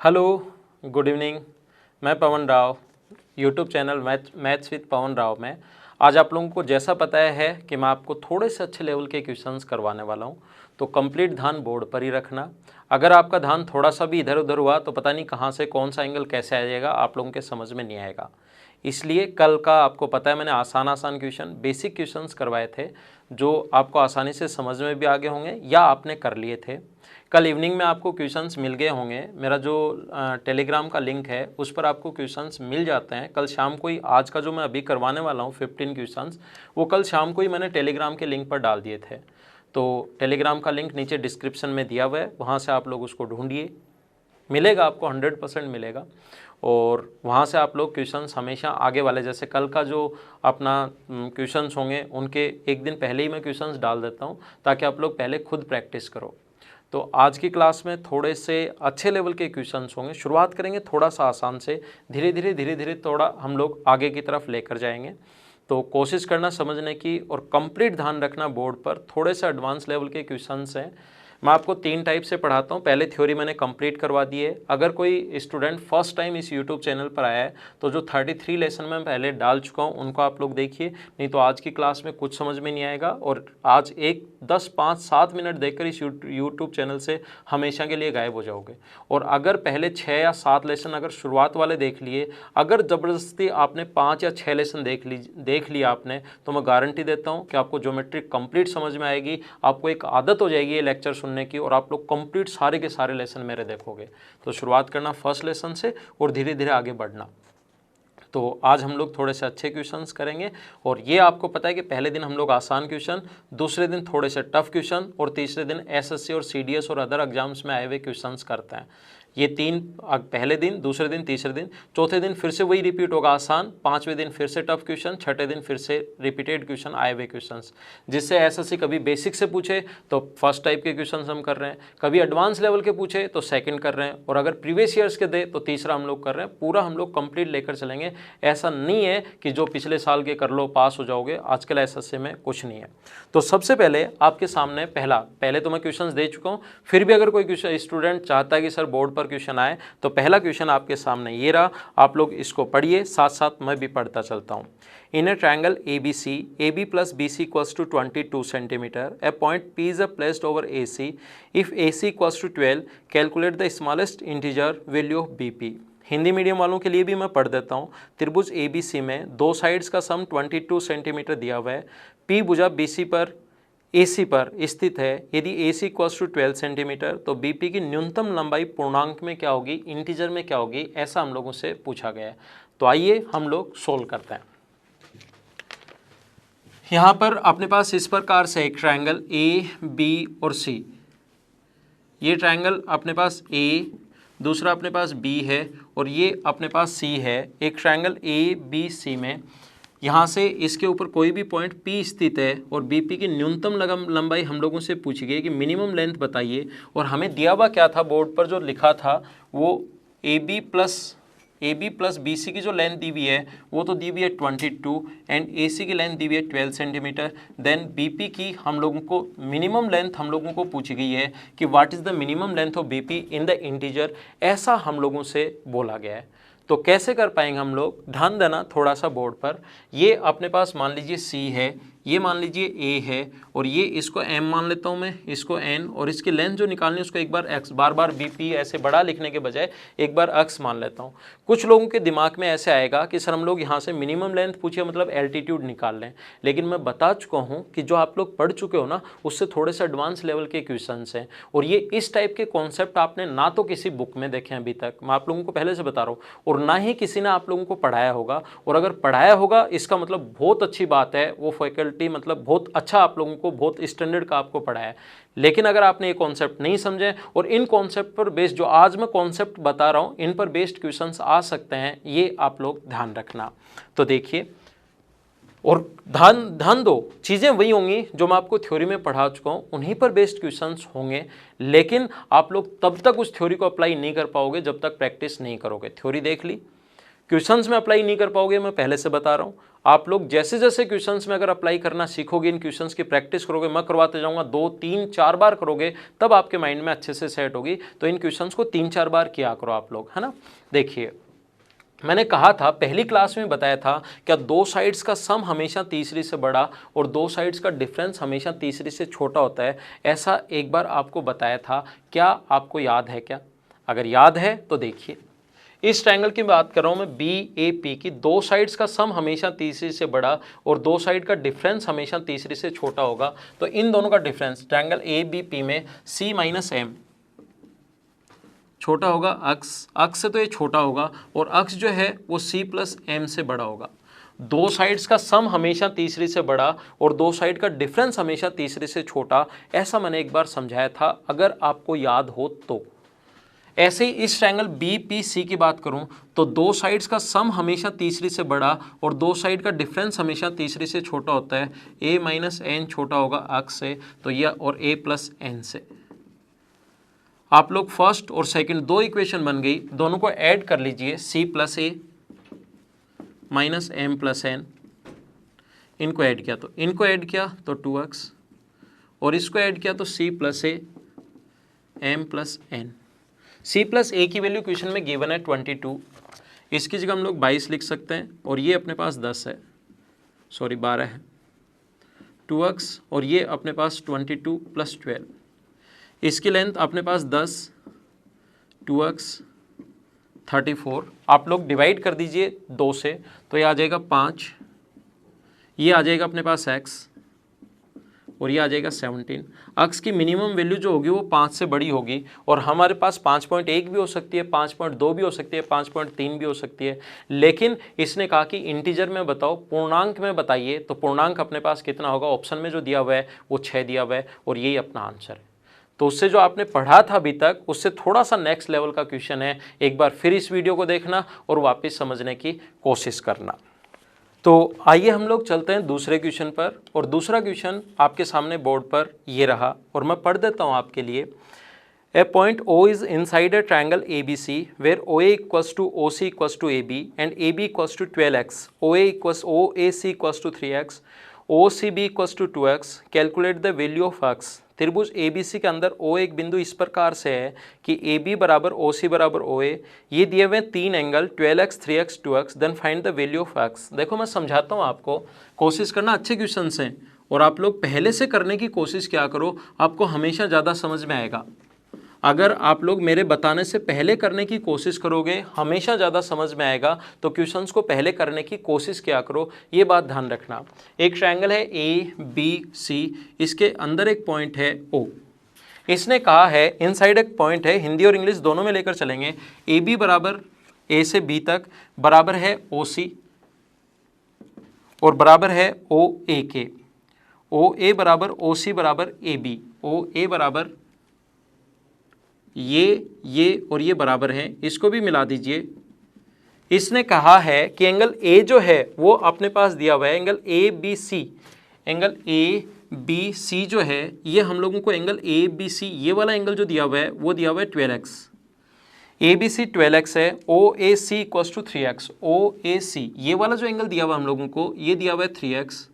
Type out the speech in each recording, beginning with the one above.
Hello, good evening. मैं Pawan Rao, YouTube channel maths with Pawan Rao में आज आप लोगों को जैसा पता है कि मैं आपको थोड़े से अच्छे लेवल के क्वेश्चंस करवाने वाला हूं, तो कंप्लीट ध्यान बोर्ड पर ही रखना। अगर आपका ध्यान थोड़ा सा भी इधर उधर हुआ तो पता नहीं कहां से कौन सा एंगल कैसे आ जाएगा, आप लोगों के समझ में नहीं आएगा। इसलिए कल का आपको पता है मैंने आसान क्वेश्चन, बेसिक क्वेश्चंस करवाए थे जो आपको आसानी से समझ में भी आ गए होंगे या आपने कर लिए थे। कल इवनिंग में आपको क्वेश्चंस मिल गए होंगे। मेरा जो टेलीग्राम का लिंक है उस पर आपको क्वेश्चंस मिल जाते हैं। कल शाम को ही आज का जो मैं अभी करवाने वाला हूँ 15 क्वेश्चंस, वो कल शाम को ही मैंने टेलीग्राम के लिंक पर डाल दिए थे। तो टेलीग्राम का लिंक नीचे डिस्क्रिप्शन में दिया हुआ है, वहाँ से आप लोग उसको ढूंढिए, मिलेगा आपको, 100% मिलेगा। और वहाँ से आप लोग क्वेश्चंस हमेशा आगे वाले, जैसे कल का जो अपना क्वेश्चंस होंगे उनके एक दिन पहले ही मैं क्वेश्चंस डाल देता हूँ ताकि आप लोग पहले खुद प्रैक्टिस करो। तो आज की क्लास में थोड़े से अच्छे लेवल के क्वेश्चंस होंगे। शुरुआत करेंगे थोड़ा सा आसान से, धीरे धीरे थोड़ा हम लोग आगे की तरफ लेकर जाएंगे। तो कोशिश करना समझने की और कंप्लीट ध्यान रखना बोर्ड पर। थोड़े से एडवांस लेवल के क्वेश्चंस हैं। मैं आपको 3 टाइप से पढ़ाता हूँ। पहले थ्योरी मैंने कंप्लीट करवा दी है। अगर कोई स्टूडेंट फर्स्ट टाइम इस यूट्यूब चैनल पर आया है तो जो 33 लेसन में पहले डाल चुका हूँ उनको आप लोग देखिए, नहीं तो आज की क्लास में कुछ समझ में नहीं आएगा। और आज 10, 5, 7 मिनट देखकर इस यूट्यूब चैनल से हमेशा के लिए गायब हो जाओगे। और अगर पहले 6 या 7 लेसन अगर शुरुआत वाले देख लिए, अगर ज़बरदस्ती आपने 5 या 6 लेसन देख लिया आपने, तो मैं गारंटी देता हूँ कि आपको ज्योमेट्री कंप्लीट समझ में आएगी। आपको एक आदत हो जाएगी ये लेक्चर सुनने की और आप लोग कंप्लीट सारे के सारे लेसन मेरे देखोगे। तो शुरुआत करना फर्स्ट लेसन से और धीरे धीरे आगे बढ़ना। तो आज हम लोग थोड़े से अच्छे क्वेश्चंस करेंगे। और ये आपको पता है कि पहले दिन हम लोग आसान क्वेश्चन, दूसरे दिन थोड़े से टफ क्वेश्चन और तीसरे दिन एसएससी और सीडीएस और अदर एग्जाम्स में आए हुए क्वेश्चंस करते हैं। ये 3 पहले दिन, दूसरे दिन, तीसरे दिन, चौथे दिन फिर से वही रिपीट होगा आसान, 5वें दिन फिर से टफ क्वेश्चन, छठे दिन फिर से रिपीटेड क्वेश्चन आए हुए क्वेश्चंस। जिससे एसएससी कभी बेसिक से पूछे तो फर्स्ट टाइप के क्वेश्चंस हम कर रहे हैं, कभी एडवांस लेवल के पूछे तो सेकंड कर रहे हैं, और अगर प्रीवियस ईयर्स के दे तो तीसरा हम लोग कर रहे हैं। पूरा हम लोग कंप्लीट लेकर चलेंगे। ऐसा नहीं है कि जो पिछले साल के कर लो पास हो जाओगे, आजकल एसएससी में कुछ नहीं है। तो सबसे पहले आपके सामने पहले तो मैं क्वेश्चंस दे चुका हूँ, फिर भी अगर कोई स्टूडेंट चाहता है कि सर बोर्ड पर क्वेश्चन आए तो पहला क्वेश्चन आपके सामने ये रहा। आप लोग इसको पढ़िए, साथ साथ मैं भी पढ़ता चलता हूँ। In a triangle ABC, AB plus BC equals to 22 centimeter, a point P is placed over AC. If AC equals to 12, calculate the smallest integer value of BP. Hindi medium वालों के लिए भी मैं पढ़ देता हूँ। त्रिभुज ABC में दो साइड्स का सम 22 सेंटीमीटर दिया हुआ है। P भुजा BC पर AC पर स्थित है। यदि AC इक्वल्स टू 12 सेंटीमीटर तो BP की न्यूनतम लंबाई पूर्णांक में क्या होगी, इंटीजर में क्या होगी, ऐसा हम लोगों से पूछा गया है। तो आइए हम लोग सोल्व करते हैं। यहाँ पर अपने पास इस प्रकार से एक ट्रायंगल A, B और C। ये ट्रायंगल अपने पास A, दूसरा अपने पास B है और ये अपने पास C है। एक ट्रायंगल ABC में यहाँ से इसके ऊपर कोई भी पॉइंट P स्थित है और BP की न्यूनतम लंबाई हम लोगों से पूछी गई कि मिनिमम लेंथ बताइए। और हमें दिया हुआ क्या था, बोर्ड पर जो लिखा था वो AB प्लस BC की जो लेंथ दी हुई है वो तो दी हुई है 22 एंड AC की लेंथ दी हुई है 12 सेंटीमीटर। देन BP की हम लोगों को मिनिमम लेंथ हम लोगों को पूछी गई है कि what is the minimum length of BP in the integer, ऐसा हम लोगों से बोला गया है। तो कैसे कर पाएंगे हम लोग, ध्यान देना थोड़ा सा बोर्ड पर। ये अपने पास मान लीजिए C है, ये मान लीजिए A है और ये इसको M मान लेता हूँ मैं, इसको N, और इसकी लेंथ जो निकालनी है उसको एक बार X, बार बार BP ऐसे बड़ा लिखने के बजाय एक बार X मान लेता हूँ। कुछ लोगों के दिमाग में ऐसे आएगा कि सर हम लोग यहाँ से मिनिमम लेंथ पूछिए मतलब एल्टीट्यूड निकाल लें, लेकिन मैं बता चुका हूँ कि जो आप लोग पढ़ चुके हो ना उससे थोड़े से एडवांस लेवल के क्वेश्चंस हैं। और ये इस टाइप के कॉन्सेप्ट आपने ना तो किसी बुक में देखे हैं अभी तक, मैं आप लोगों को पहले से बता रहा हूँ, और ना ही किसी ने आप लोगों को पढ़ाया होगा। और अगर पढ़ाया होगा इसका मतलब बहुत अच्छी बात है, वो फैकल्टी मतलब बहुत अच्छा आप लोगों को, बहुत स्टैंडर्ड का आपको पढ़ाया है। लेकिन अगर आपने ये कॉन्सेप्ट नहीं समझे और इन कॉन्सेप्ट पर बेस्ड जो आज मैं कॉन्सेप्ट बता रहा हूँ इन पर बेस्ड क्वेश्चंस आ सकते हैं, ये आप लोग ध्यान रखना। तो देखिए और ध्यान दो, चीज़ें वही होंगी जो मैं आपको थ्योरी में पढ़ा चुका हूँ, उन्हीं पर बेस्ड क्वेश्चंस होंगे। लेकिन आप लोग तब तक उस थ्योरी को अप्लाई नहीं कर पाओगे जब तक प्रैक्टिस नहीं करोगे। थ्योरी देख ली, क्वेश्चंस में अप्लाई नहीं कर पाओगे, मैं पहले से बता रहा हूँ। आप लोग जैसे जैसे क्वेश्चंस में अगर अप्लाई करना सीखोगे, इन क्वेश्चंस की प्रैक्टिस करोगे, मैं करवाते जाऊंगा, 2 3 4 बार करोगे तब आपके माइंड में अच्छे से सेट होगी। तो इन क्वेश्चंस को 3 4 बार किया करो आप लोग, है ना। देखिए मैंने कहा था, पहली क्लास में बताया था, क्या दो साइड्स का सम हमेशा तीसरी से बड़ा और दो साइड्स का डिफरेंस हमेशा तीसरी से छोटा होता है। ऐसा एक बार आपको बताया था, क्या आपको याद है क्या? अगर याद है तो देखिए, इस ट्रायंगल की बात कर रहा हूं मैं, बी ए पी की, दो साइड्स का सम हमेशा तीसरी से बड़ा और दो साइड का डिफरेंस हमेशा तीसरी से छोटा होगा। तो इन दोनों का difference triangle A B P में सी माइनस एम छोटा होगा, अक्स से तो ये छोटा होगा, और अक्स जो है वो सी प्लस एम से बड़ा होगा। दो साइड्स का सम हमेशा तीसरी से बड़ा और दो साइड का डिफरेंस हमेशा तीसरी से छोटा, ऐसा मैंने एक बार समझाया था, अगर आपको याद हो तो। ऐसे ही इस ट्रायंगल बी पी सी की बात करूं तो दो साइड्स का सम हमेशा तीसरी से बड़ा और दो साइड का डिफरेंस हमेशा तीसरी से छोटा होता है। ए माइनस एन छोटा होगा अक्स से, तो यह, और ए प्लस एन से। आप लोग फर्स्ट और सेकंड दो इक्वेशन बन गई, दोनों को ऐड कर लीजिए, सी प्लस ए माइनस एम प्लस एन, इनको ऐड किया तो इनको ऐड किया तो 2x, और इसको ऐड किया तो C plus A M plus N. C plus A की वैल्यू क्वेश्चन में गिवन है 22, इसकी जगह हम लोग 22 लिख सकते हैं, और ये अपने पास 10 है, सॉरी 12 है, 2x, और ये अपने पास 22 प्लस 12, इसकी लेंथ अपने पास 10, 2x 34। आप लोग डिवाइड कर दीजिए 2 से, तो ये आ जाएगा 5, ये आ जाएगा अपने पास x, और ये आ जाएगा 17। अक्स की मिनिमम वैल्यू जो होगी वो 5 से बड़ी होगी, और हमारे पास 5.1 भी हो सकती है, 5.2 भी हो सकती है, 5.3 भी हो सकती है। लेकिन इसने कहा कि इंटीजर में बताओ, पूर्णांक में बताइए, तो पूर्णांक अपने पास कितना होगा, ऑप्शन में जो दिया हुआ है वो 6 दिया हुआ है, और यही अपना आंसर है। तो उससे जो आपने पढ़ा था अभी तक, उससे थोड़ा सा नेक्स्ट लेवल का क्वेश्चन है, एक बार फिर इस वीडियो को देखना और वापस समझने की कोशिश करना। तो आइए हम लोग चलते हैं दूसरे क्वेश्चन पर, और दूसरा क्वेश्चन आपके सामने बोर्ड पर ये रहा, और मैं पढ़ देता हूँ आपके लिए। A point O is inside a triangle ABC where OA equals to OC equals to AB and AB equals to 12x, OAC equals to 3x, OCB equals to 2x, calculate the value of x। त्रिभुज ABC के अंदर O एक बिंदु इस प्रकार से है कि AB बराबर OC बराबर OA, ये दिए हुए 3 angle 12x 3x 2x, then find the value of x। देखो मैं समझाता हूँ आपको, कोशिश करना, अच्छे क्वेश्चन हैं, और आप लोग पहले से करने की कोशिश क्या करो, आपको हमेशा ज़्यादा समझ में आएगा। अगर आप लोग मेरे बताने से पहले करने की कोशिश करोगे, हमेशा ज़्यादा समझ में आएगा। तो क्वेश्चंस को पहले करने की कोशिश किया करो, ये बात ध्यान रखना। एक ट्रायंगल है ABC, इसके अंदर एक पॉइंट है O। इसने कहा है इनसाइड एक पॉइंट है, हिंदी और इंग्लिश दोनों में लेकर चलेंगे, AB बराबर A से B तक बराबर है OC और बराबर है OA के, OA बराबर OC बराबर AB, OA बराबर ये और ये बराबर हैं, इसको भी मिला दीजिए। इसने कहा है कि एंगल A जो है वो अपने पास दिया हुआ है, एंगल ABC, एंगल ABC जो है ये हम लोगों को एंगल ABC, ये वाला एंगल जो दिया हुआ है वो दिया हुआ है 12x, ABC 12x है, OAC equals to 3x, OAC ये वाला जो एंगल दिया हुआ हम लोगों को ये दिया हुआ है 3x,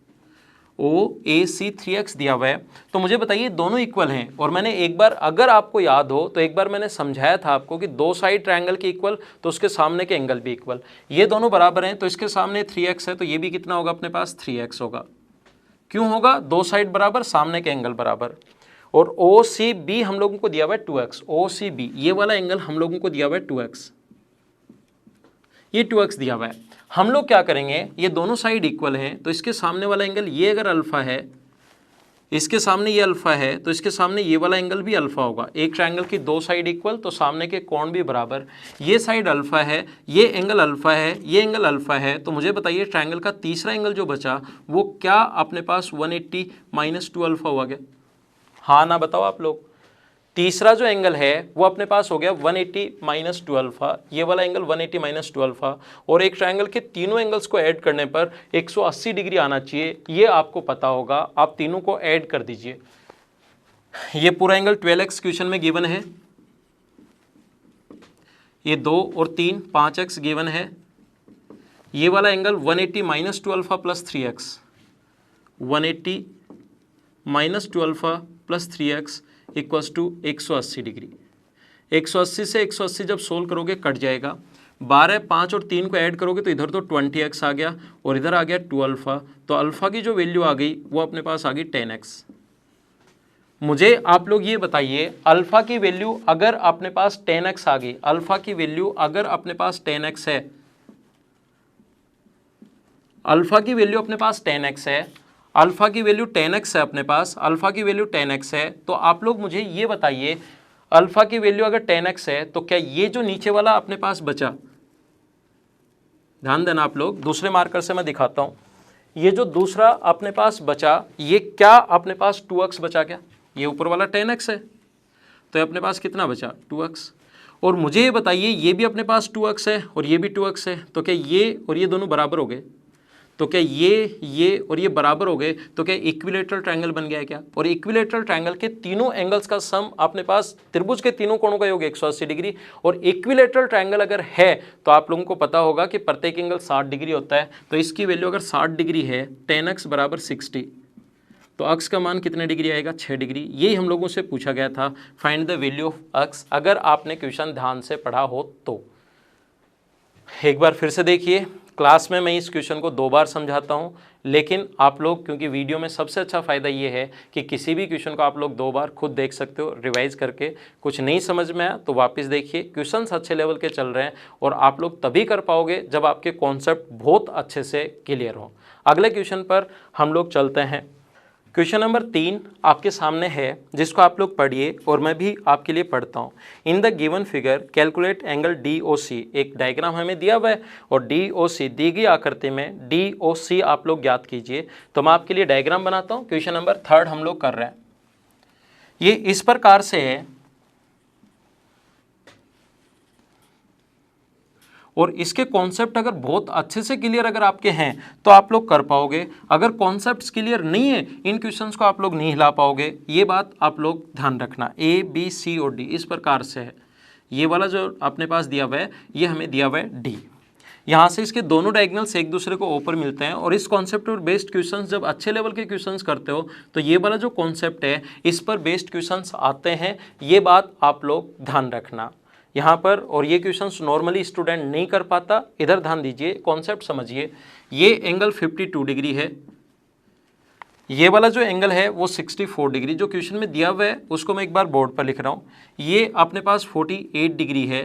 OAC 3x दिया हुआ है। तो मुझे बताइए दोनों इक्वल हैं, और मैंने एक बार, अगर आपको याद हो तो एक बार मैंने समझाया था आपको कि दो साइड ट्रायंगल के इक्वल तो उसके सामने के एंगल भी इक्वल, ये दोनों बराबर हैं, तो इसके सामने 3x है तो ये भी कितना होगा अपने पास 3x होगा। क्यों होगा, दो साइड बराबर, सामने के एंगल बराबर। और OCB हम लोगों को दिया हुआ है 2x, OCB ये वाला एंगल हम लोगों को दिया हुआ है 2x, ये 2x दिया हुआ है। हम लोग क्या करेंगे, ये दोनों साइड इक्वल हैं, तो इसके सामने वाला एंगल ये अगर अल्फा है, इसके सामने ये अल्फा है, तो इसके सामने ये वाला एंगल भी अल्फा होगा। एक ट्रायंगल की दो साइड इक्वल तो सामने के कोण भी बराबर, ये साइड अल्फा है, ये एंगल अल्फा है, ये एंगल अल्फा है। तो मुझे बताइए ट्रायंगल का तीसरा एंगल जो बचा वो क्या अपने पास 180 माइनस 2 अल्फा हुआ क्या? हाँ ना बताओ आप लोग। तीसरा जो एंगल है वो अपने पास हो गया 180 माइनस 2 अल्फा, ये वाला एंगल 180 माइनस 2 अल्फा, और एक ट्रायंगल के तीनों एंगल्स को ऐड करने पर 180 डिग्री आना चाहिए, ये आपको पता होगा। आप तीनों को ऐड कर दीजिए। ये पूरा एंगल 12x क्वेश्चन में गिवन है, ये 2 और 3 5x गिवन है, ये वाला angle 180 minus 2 alpha plus 3x, 180 minus 2 alpha plus 3x equals to 180 degree. 180 से 180 जब सोल्व करोगे कट जाएगा, 12, 5 और 3 को ऐड करोगे तो इधर तो 20x आ गया और इधर आ गया 2 अल्फा, तो अल्फा की जो वैल्यू आ गई वो अपने पास आ गई 10x। मुझे आप लोग ये बताइए, अल्फा की वैल्यू अगर अपने पास 10x आ गई, अल्फा की वैल्यू अगर अपने पास 10x है, अल्फा की वैल्यू अपने पास 10x है, अल्फा की वैल्यू 10x है अपने पास, अल्फा की वैल्यू 10x है, तो आप लोग मुझे ये बताइए अल्फा की वैल्यू अगर 10x है तो क्या ये जो नीचे वाला अपने पास बचा, ध्यान देना आप लोग, दूसरे मार्कर से मैं दिखाता हूं, ये जो दूसरा अपने पास बचा ये क्या अपने पास 2x बचा क्या, ये ऊपर वाला 10x है तो अपने पास कितना बचा 2x। और मुझे ये बताइए ये भी अपने पास 2x है और ये भी 2x है, तो क्या ये और ये दोनों बराबर हो गए, तो क्या ये और ये बराबर हो गए, तो क्या इक्विलेटरल ट्रायंगल बन गया है क्या। और इक्विलेटरल ट्रायंगल के तीनों एंगल्स का सम अपने पास, त्रिभुज के तीनों कोणों का योग 180 डिग्री, और इक्विलेटरल ट्रायंगल अगर है तो आप लोगों को पता होगा कि प्रत्येक एंगल 60 डिग्री होता है, तो इसकी वैल्यू अगर 60 डिग्री है 10x बराबर 60, तो अक्स का मान कितने डिग्री आएगा 6 डिग्री। यही हम लोगों से पूछा गया था, फाइंड द वैल्यू ऑफ अक्स, अगर आपने क्वेश्चन ध्यान से पढ़ा हो तो। एक बार फिर से देखिए, क्लास में मैं इस क्वेश्चन को 2 बार समझाता हूँ, लेकिन आप लोग, क्योंकि वीडियो में सबसे अच्छा फ़ायदा ये है कि किसी भी क्वेश्चन को आप लोग 2 बार खुद देख सकते हो रिवाइज करके, कुछ नहीं समझ में आया तो वापस देखिए। क्वेश्चंस अच्छे लेवल के चल रहे हैं और आप लोग तभी कर पाओगे जब आपके कॉन्सेप्ट बहुत अच्छे से क्लियर हो। अगले क्वेश्चन पर हम लोग चलते हैं। क्वेश्चन नंबर 3 आपके सामने है, जिसको आप लोग पढ़िए और मैं भी आपके लिए पढ़ता हूँ। In the given figure calculate angle DOC, एक डायग्राम हमें दिया हुआ है और DOC दी गई आकृति में DOC आप लोग ज्ञात कीजिए। तो मैं आपके लिए डायग्राम बनाता हूँ। क्वेश्चन नंबर 3 हम लोग कर रहे हैं। ये इस प्रकार से है और इसके कॉन्सेप्ट अगर बहुत अच्छे से क्लियर अगर आपके हैं तो आप लोग कर पाओगे। अगर कॉन्सेप्ट्स क्लियर नहीं है, इन क्वेश्चंस को आप लोग नहीं हिला पाओगे, ये बात आप लोग ध्यान रखना। A, B, C और D इस प्रकार से है। ये वाला जो अपने पास दिया हुआ है ये हमें दिया हुआ है D। यहाँ से इसके दोनों डायगोनल्स एक दूसरे को ऊपर मिलते हैं और इस कॉन्सेप्ट पर बेस्ड क्वेश्चंस जब अच्छे लेवल के क्वेश्चंस करते हो तो ये वाला जो कॉन्सेप्ट है इस पर बेस्ड क्वेश्चंस आते हैं, ये बात आप लोग ध्यान रखना यहाँ पर। और ये क्वेश्चंस नॉर्मली स्टूडेंट नहीं कर पाता, इधर ध्यान दीजिए, कॉन्सेप्ट समझिए। ये एंगल 52 डिग्री है, ये वाला जो एंगल है वो 64 डिग्री, जो क्वेश्चन में दिया हुआ है उसको मैं एक बार बोर्ड पर लिख रहा हूँ। ये अपने पास 48 डिग्री है,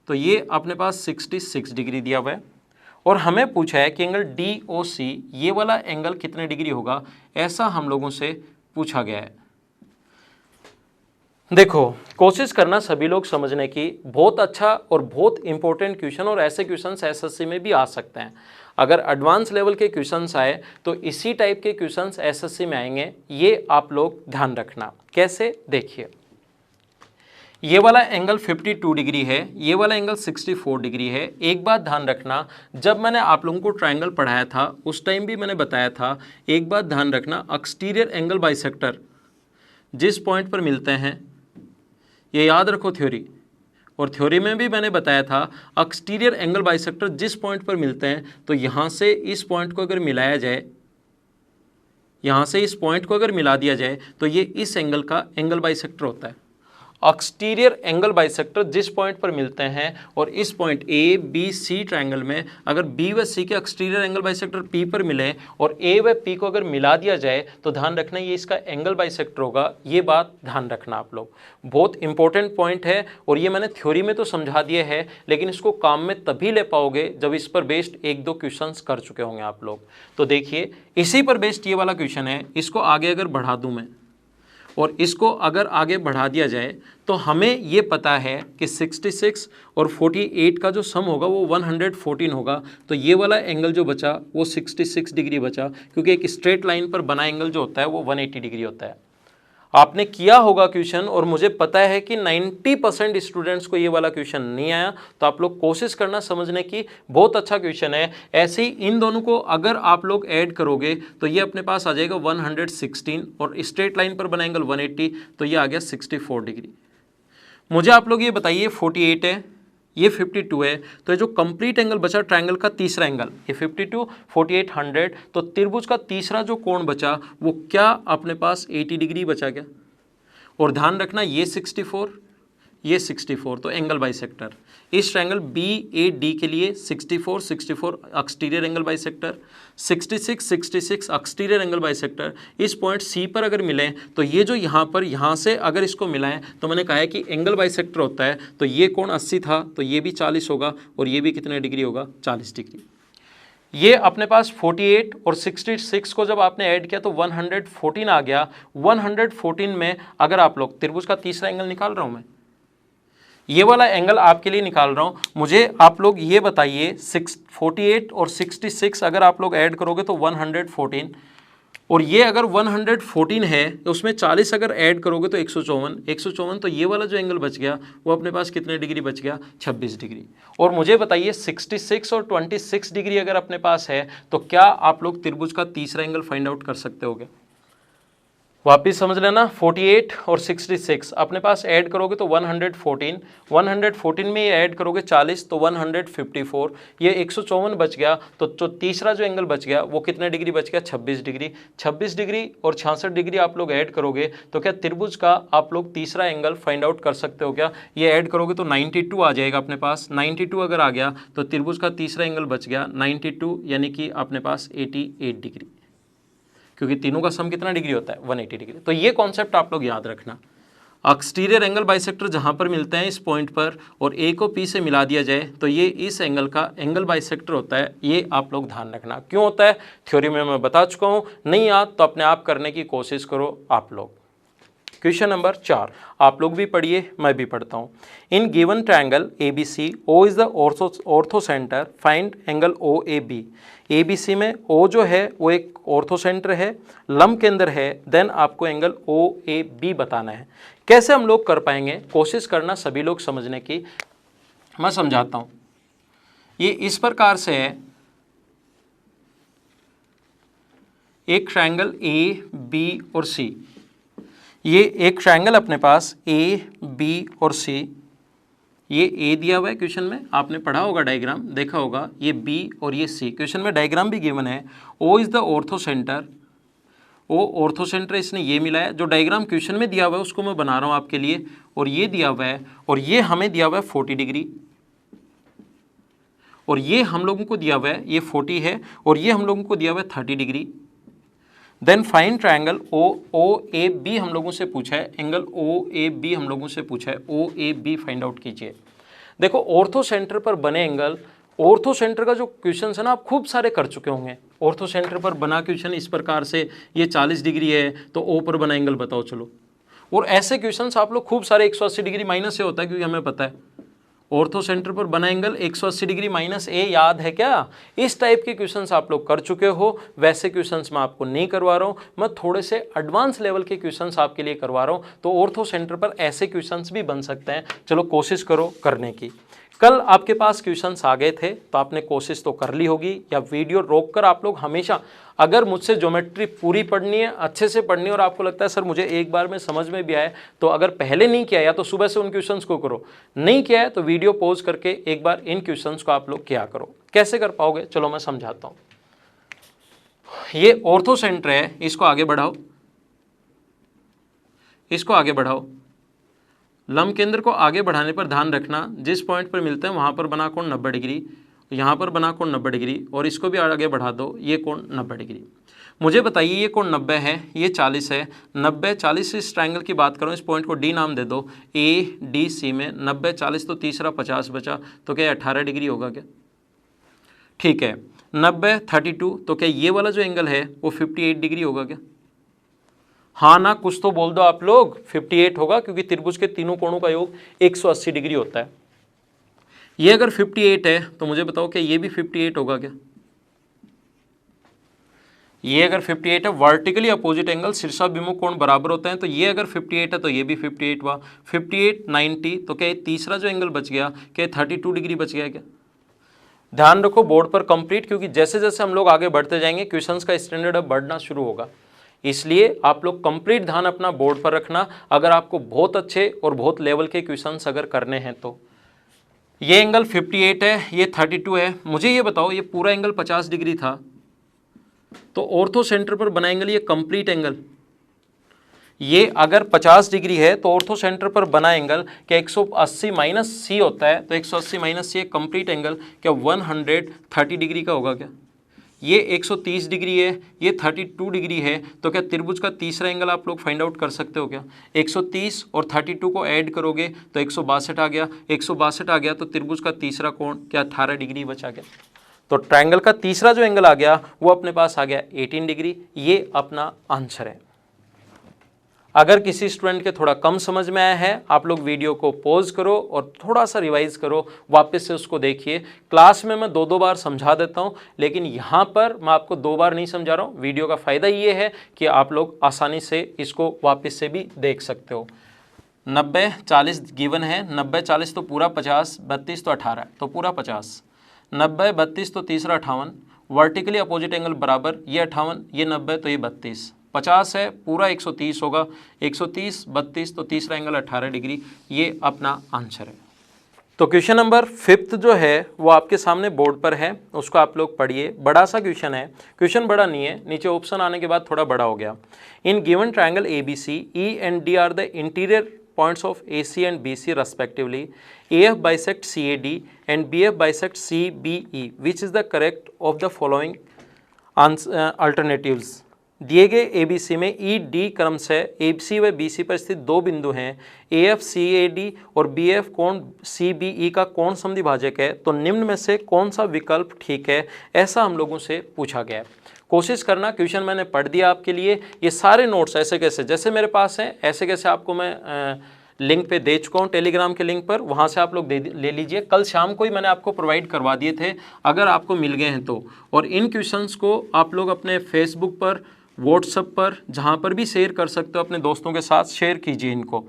तो ये अपने पास 66 डिग्री दिया हुआ है और हमें पूछा है कि एंगल DOC ये वाला एंगल कितने डिग्री होगा, ऐसा हम लोगों से पूछा गया है। देखो, कोशिश करना सभी लोग समझने की, बहुत अच्छा और बहुत इंपॉर्टेंट क्वेश्चन, और ऐसे क्वेश्चंस SSC में भी आ सकते हैं। अगर एडवांस लेवल के क्वेश्चंस आए तो इसी टाइप के क्वेश्चंस SSC में आएंगे, ये आप लोग ध्यान रखना। कैसे, देखिए, ये वाला एंगल 52 डिग्री है, ये वाला एंगल 64 डिग्री है। एक बात ध्यान रखना, जब मैंने आप लोगों को ट्रायंगल पढ़ाया था उस टाइम भी मैंने बताया था, एक बात ध्यान रखना, एक्सटीरियर एंगल बाइसेक्टर जिस पॉइंट पर मिलते हैं, ये याद रखो थ्योरी, और थ्योरी में भी मैंने बताया था एक्सटीरियर एंगल बाइसेक्टर जिस पॉइंट पर मिलते हैं, तो यहाँ से इस पॉइंट को अगर मिलाया जाए, यहाँ से इस पॉइंट को अगर मिला दिया जाए तो ये इस एंगल का एंगल बाइसेक्टर होता है। एक्सटीरियर एंगल बाइसेक्टर जिस पॉइंट पर मिलते हैं, और इस पॉइंट ABC ट्रायंगल में अगर B व C के एक्सटीरियर एंगल बाइसेक्टर P पर मिले और A व P को अगर मिला दिया जाए तो ध्यान रखना ये इसका एंगल बाइसेक्टर होगा। ये बात ध्यान रखना आप लोग, बहुत इंपॉर्टेंट पॉइंट है और ये मैंने थ्योरी में तो समझा दिया है, लेकिन इसको काम में तभी ले पाओगे जब इस पर बेस्ड 1-2 क्वेश्चंस कर चुके होंगे आप लोग। तो देखिए, इसी पर बेस्ड ये वाला क्वेश्चन है, इसको आगे अगर बढ़ा दूं मैं और इसको अगर आगे बढ़ा दिया जाए तो हमें ये पता है कि 66 और 48 का जो सम होगा वो 114 होगा। तो ये वाला एंगल जो बचा वो 66 डिग्री बचा, क्योंकि एक स्ट्रेट लाइन पर बना एंगल जो होता है वो 180 डिग्री होता है। आपने किया होगा क्वेश्चन और मुझे पता है कि 90% स्टूडेंट्स को ये वाला क्वेश्चन नहीं आया, तो आप लोग कोशिश करना समझने की, बहुत अच्छा क्वेश्चन है। ऐसे ही इन दोनों को अगर आप लोग ऐड करोगे तो ये अपने पास आ जाएगा 116 और स्ट्रेट लाइन पर बना एंगल 180, तो ये आ गया 64 डिग्री। मुझे आप लोग ये बताइए 48 है, ये 52 है, तो ये जो कंप्लीट एंगल बचा ट्रायंगल का तीसरा एंगल, ये 52, 48, 100, तो त्रिभुज का तीसरा जो कोण बचा वो क्या अपने पास 80 डिग्री बचा क्या। और ध्यान रखना ये 64, ये 64, तो एंगल बाइसेक्टर इस ट्रायंगल BAD के लिए 64, 64 exterior angle bisector, 66, 66 exterior angle bisector. इस पॉइंट C पर अगर मिलें तो ये जो यहाँ से अगर इसको मिलाएं तो मैंने कहा है कि एंगल बाइसेक्टर होता है, तो ये कोण 80 था तो ये भी 40 होगा और ये भी कितने डिग्री होगा, 40 डिग्री। ये अपने पास 48 और 66 को जब आपने ऐड किया तो 114 आ गया। 114 में अगर आप लोग त्रिभुज का तीसरा एंगल निकाल रहा हूं मैं, ये वाला एंगल आपके लिए निकाल रहा हूं, मुझे आप लोग ये बताइए 48 और 66 अगर आप लोग ऐड करोगे तो 114, और ये अगर 114 है उसमें 40 अगर ऐड करोगे तो 154, 154, तो ये वाला जो एंगल बच गया वो अपने पास कितने डिग्री बच गया, 26 डिग्री। और मुझे बताइए 66 और 26 डिग्री अगर अपने पास है तो क्या आप लोग त्रिभुज का तीसरा एंगल फाइंड आउट कर सकते होगे। वापिस समझ लेना, 48 और 66 अपने पास ऐड करोगे तो 114, 114 में ये ऐड करोगे 40 तो 154, ये 154 बच गया, तो जो तीसरा जो एंगल बच गया वो कितने डिग्री बच गया, 26 डिग्री। 26 डिग्री और 66 डिग्री आप लोग ऐड करोगे तो क्या त्रिभुज का आप लोग तीसरा एंगल फाइंड आउट कर सकते हो क्या। ये ऐड करोगे तो 92 आ जाएगा अपने पास, 92 अगर आ गया तो त्रिभुज का तीसरा एंगल बच गया 92, यानी कि अपने पास 88 डिग्री, क्योंकि तीनों का सम कितना डिग्री होता है, 180 डिग्री। तो ये कॉन्सेप्ट आप लोग याद रखना। एक्सटीरियर एंगल बाइसेक्टर जहां पर मिलते हैं इस पॉइंट पर और A को P से मिला दिया जाए तो ये इस एंगल का एंगल बाइसेक्टर होता है, ये आप लोग ध्यान रखना। क्यों होता है थ्योरी में मैं बता चुका हूं, नहीं याद तो अपने आप करने की कोशिश करो आप लोग। क्वेश्चन नंबर 4 आप लोग भी पढ़िए, मैं भी पढ़ता हूँ। In given triangle ABC O is the ortho centre, find angle OAB। ABC में O जो है वो एक ऑर्थो सेंटर है, लंब केंद्र है, देन आपको एंगल OAB बताना है। कैसे हम लोग कर पाएंगे, कोशिश करना सभी लोग समझने की, मैं समझाता हूँ। ये इस प्रकार से है, एक ट्रायंगल AB और C, ये एक ट्रायंगल अपने पास AB और C, ये A दिया हुआ है क्वेश्चन में, आपने पढ़ा होगा डायग्राम देखा होगा, ये B और ये C, क्वेश्चन में डायग्राम भी गिवन है। O is the ortho centre, O ortho centre इसने ये मिलाया, जो डायग्राम क्वेश्चन में दिया हुआ है उसको मैं बना रहा हूँ आपके लिए, और ये दिया हुआ है, और ये हमें दिया हुआ है 40 डिग्री, और ये हम लोगों को दिया हुआ है ये 40 है, और ये हम लोगों को दिया हुआ है 30 degree. Then find triangle OAB हम लोगों से पूछा है, एंगल OAB हम लोगों से पूछा है, OAB फाइंड आउट कीजिए। देखो ऑर्थो सेंटर पर बने एंगल, ऑर्थो सेंटर का जो क्वेश्चन है ना आप खूब सारे कर चुके होंगे। ऑर्थो सेंटर पर बना क्वेश्चन इस प्रकार से, ये 40 डिग्री है तो O पर बना एंगल बताओ चलो। और ऐसे क्वेश्चन आप लोग खूब सारे 180 डिग्री माइनस से होता है, क्योंकि हमें पता है ऑर्थो सेंटर पर बना एंगल 180 डिग्री माइनस A, याद है क्या। इस टाइप के क्वेश्चंस आप लोग कर चुके हो, वैसे क्वेश्चंस मैं आपको नहीं करवा रहा हूँ, मैं थोड़े से एडवांस लेवल के क्वेश्चंस आपके लिए करवा रहा हूँ। तो ऑर्थो सेंटर पर ऐसे क्वेश्चंस भी बन सकते हैं, चलो कोशिश करो करने की। कल आपके पास क्वेश्चंस आ गए थे तो आपने कोशिश तो कर ली होगी, या वीडियो रोककर आप लोग हमेशा, अगर मुझसे ज्योमेट्री पूरी पढ़नी है, अच्छे से पढ़नी है, और आपको लगता है सर मुझे एक बार में समझ में भी आए, तो अगर पहले नहीं किया या तो सुबह से उन क्वेश्चंस को करो, नहीं किया है तो वीडियो पॉज करके एक बार इन क्वेश्चंस को आप लोग किया करो। कैसे कर पाओगे चलो मैं समझाता हूँ। ये ऑर्थो सेंटर है, इसको आगे बढ़ाओ, इसको आगे बढ़ाओ। लंब केंद्र को आगे बढ़ाने पर ध्यान रखना जिस पॉइंट पर मिलते हैं वहां पर बना कोण 90 डिग्री, यहाँ पर बना कोण 90 डिग्री, और इसको भी आगे बढ़ा दो, ये कोण 90 डिग्री। मुझे बताइए ये कोण 90 है, ये 40 है, 90 40 इस ट्रायंगल की बात करूँ, इस पॉइंट को D नाम दे दो, ADC में 90 40 तो तीसरा 50 बचा, तो क्या 18 डिग्री होगा क्या, ठीक है। 90 32 तो क्या ये वाला जो एंगल है वो 58 डिग्री होगा क्या, हाँ ना कुछ तो बोल दो आप लोग। 58 होगा, क्योंकि त्रिभुज के तीनों कोणों का योग 180 डिग्री होता है। ये अगर 58 है तो मुझे बताओ क्या ये भी 58 होगा क्या। ये अगर 58 है, वर्टिकली अपोजिट एंगल शीर्षाभिमुख कोण बराबर होते हैं, तो ये अगर 58 है तो ये भी 58 हुआ। 58 90 तो क्या ये तीसरा जो एंगल बच गया क्या 32 डिग्री बच गया क्या। ध्यान रखो बोर्ड पर कंप्लीट, क्योंकि जैसे जैसे हम लोग आगे बढ़ते जाएंगे क्वेश्चंस का स्टैंडर्ड अब बढ़ना शुरू होगा, इसलिए आप लोग कंप्लीट ध्यान अपना बोर्ड पर रखना, अगर आपको बहुत अच्छे और बहुत लेवल के क्वेश्चंस अगर करने हैं तो। ये एंगल 58 है, ये 32 है। मुझे ये बताओ, ये पूरा एंगल 50 डिग्री था, तो ऑर्थो सेंटर पर बना एंगल ये कंप्लीट एंगल, ये अगर 50 डिग्री है तो ऑर्थो सेंटर पर बना एंगल क्या 180 माइनस सी होता है, तो 180 माइनस सी कंप्लीट एंगल क्या 130 डिग्री का होगा क्या? ये 130 डिग्री है, ये 32 डिग्री है, तो क्या त्रिभुज का तीसरा एंगल आप लोग फाइंड आउट कर सकते हो क्या? 130 और 32 को ऐड करोगे तो 162 आ गया, 162 आ गया तो त्रिभुज का तीसरा कोण क्या 18 डिग्री बचा गया। तो ट्रायंगल का तीसरा जो एंगल आ गया वो अपने पास आ गया 18 डिग्री। ये अपना आंसर है। अगर किसी स्टूडेंट के थोड़ा कम समझ में आया है, आप लोग वीडियो को पॉज करो और थोड़ा सा रिवाइज करो, वापस से उसको देखिए। क्लास में मैं 2-2 बार समझा देता हूं, लेकिन यहाँ पर मैं आपको 2 बार नहीं समझा रहा हूँ। वीडियो का फ़ायदा ये है कि आप लोग आसानी से इसको वापस से भी देख सकते हो। 90 40 गिवन है, 90 40 तो पूरा 50, 32 तो 18 तो पूरा 50, 90 32 तो तीसरा 58, वर्टिकली अपोजिट एंगल बराबर, ये 58 ये 90 तो ये 32, 50 है पूरा 130 होगा, 130 32 तो तीसरा एंगल 18 डिग्री। ये अपना आंसर है। तो क्वेश्चन नंबर 5 जो है वो आपके सामने बोर्ड पर है, उसको आप लोग पढ़िए। बड़ा सा क्वेश्चन है, क्वेश्चन बड़ा नहीं है, नीचे ऑप्शन आने के बाद थोड़ा बड़ा हो गया। In given triangle ABC E and D are the interior points of AC and BC respectively. AF bisect CAD and BF bisect CBE. Which is the correct of the following alternatives? दिए गए ABC में ED क्रम से ABC व BC पर स्थित दो बिंदु हैं, AF CAD और BF कोण CBE का कोण समद्विभाजक है, तो निम्न में से कौन सा विकल्प ठीक है, ऐसा हम लोगों से पूछा गया है। कोशिश करना, क्वेश्चन मैंने पढ़ दिया आपके लिए। ये सारे नोट्स ऐसे कैसे जैसे मेरे पास हैं ऐसे कैसे आपको मैं लिंक पे दे चुका हूँ, टेलीग्राम के लिंक पर, वहाँ से आप लोग ले लीजिए। कल शाम को ही मैंने आपको प्रोवाइड करवा दिए थे, अगर आपको मिल गए हैं तो। और इन क्वेश्चंस को आप लोग अपने फेसबुक पर, व्हाट्सएप पर, जहाँ पर भी शेयर कर सकते हो, अपने दोस्तों के साथ शेयर कीजिए इनको।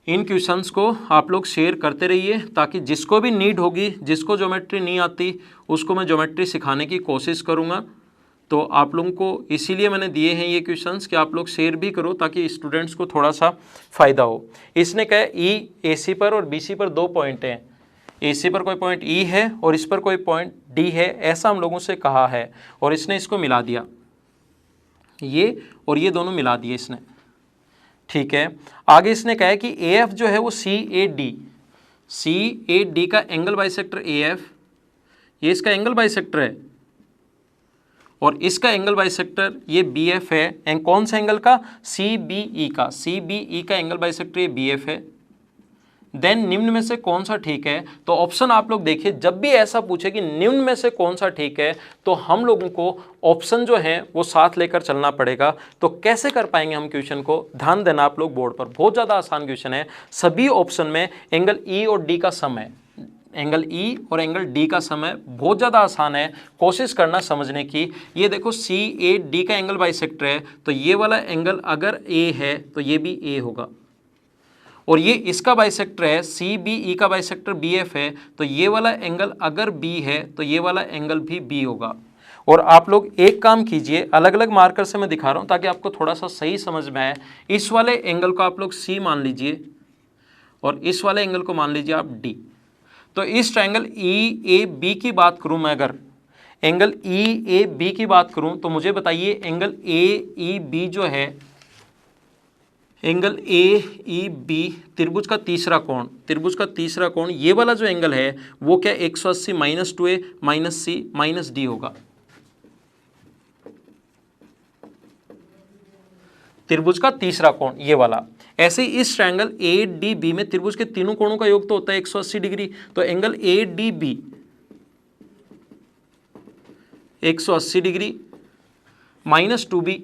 इन क्वेश्चंस को आप लोग शेयर करते रहिए, ताकि जिसको भी नीड होगी, जिसको ज्योमेट्री नहीं आती, उसको मैं ज्योमेट्री सिखाने की कोशिश करूँगा। तो आप लोगों को इसीलिए मैंने दिए हैं ये क्वेश्चंस कि आप लोग शेयर भी करो, ताकि स्टूडेंट्स को थोड़ा सा फ़ायदा हो। इसने कहा ई AC पर और BC पर 2 पॉइंट हैं, AC पर कोई पॉइंट E है और इस पर कोई पॉइंट D है, ऐसा हम लोगों से कहा है। और इसने इसको मिला दिया, ये और ये दोनों मिला दिए इसने, ठीक है। आगे इसने कहा है कि AF जो है वो CAD का एंगल बाइसेक्टर AF, ये इसका एंगल बाइसेक्टर है, और इसका एंगल बाइसेक्टर ये BF है। एंड कौन सा एंगल का? CBE का एंगल बाइसेक्टर ये BF है। देन निम्न में से कौन सा ठीक है, तो ऑप्शन आप लोग देखिए, जब भी ऐसा पूछे कि निम्न में से कौन सा ठीक है, तो हम लोगों को ऑप्शन जो है वो साथ लेकर चलना पड़ेगा। तो कैसे कर पाएंगे हम क्वेश्चन को, ध्यान देना आप लोग बोर्ड पर, बहुत ज़्यादा आसान क्वेश्चन है। सभी ऑप्शन में एंगल E और D का सम है, एंगल E और एंगल D का समय बहुत ज़्यादा आसान है, कोशिश करना समझने की। ये देखो CAD का एंगल बाइसेक्टर है, तो ये वाला एंगल अगर A है तो ये भी A होगा, और ये इसका बाइसेक्टर है, CBE का बाइसेक्टर BF है, तो ये वाला एंगल अगर B है तो ये वाला एंगल भी B होगा। और आप लोग एक काम कीजिए, अलग अलग मार्कर से मैं दिखा रहा हूँ ताकि आपको थोड़ा सा सही समझ में आए। इस वाले एंगल को आप लोग C मान लीजिए और इस वाले एंगल को मान लीजिए आप D। तो इस ट्रायंगल EAB की बात करूं मैं, अगर एंगल EAB की बात करूं, तो मुझे बताइए एंगल AEB जो है, एंगल AEB त्रिभुज का तीसरा कोण, त्रिभुज का तीसरा कोण, ये वाला जो एंगल है वो क्या 180 minus 2A minus C minus D होगा। त्रिभुज का तीसरा कोण ये वाला। ऐसे ही इस ट्रायंगल ADB में त्रिभुज के तीनों कोणों का योग तो होता है 180 डिग्री, तो angle ADB 180 degree minus 2B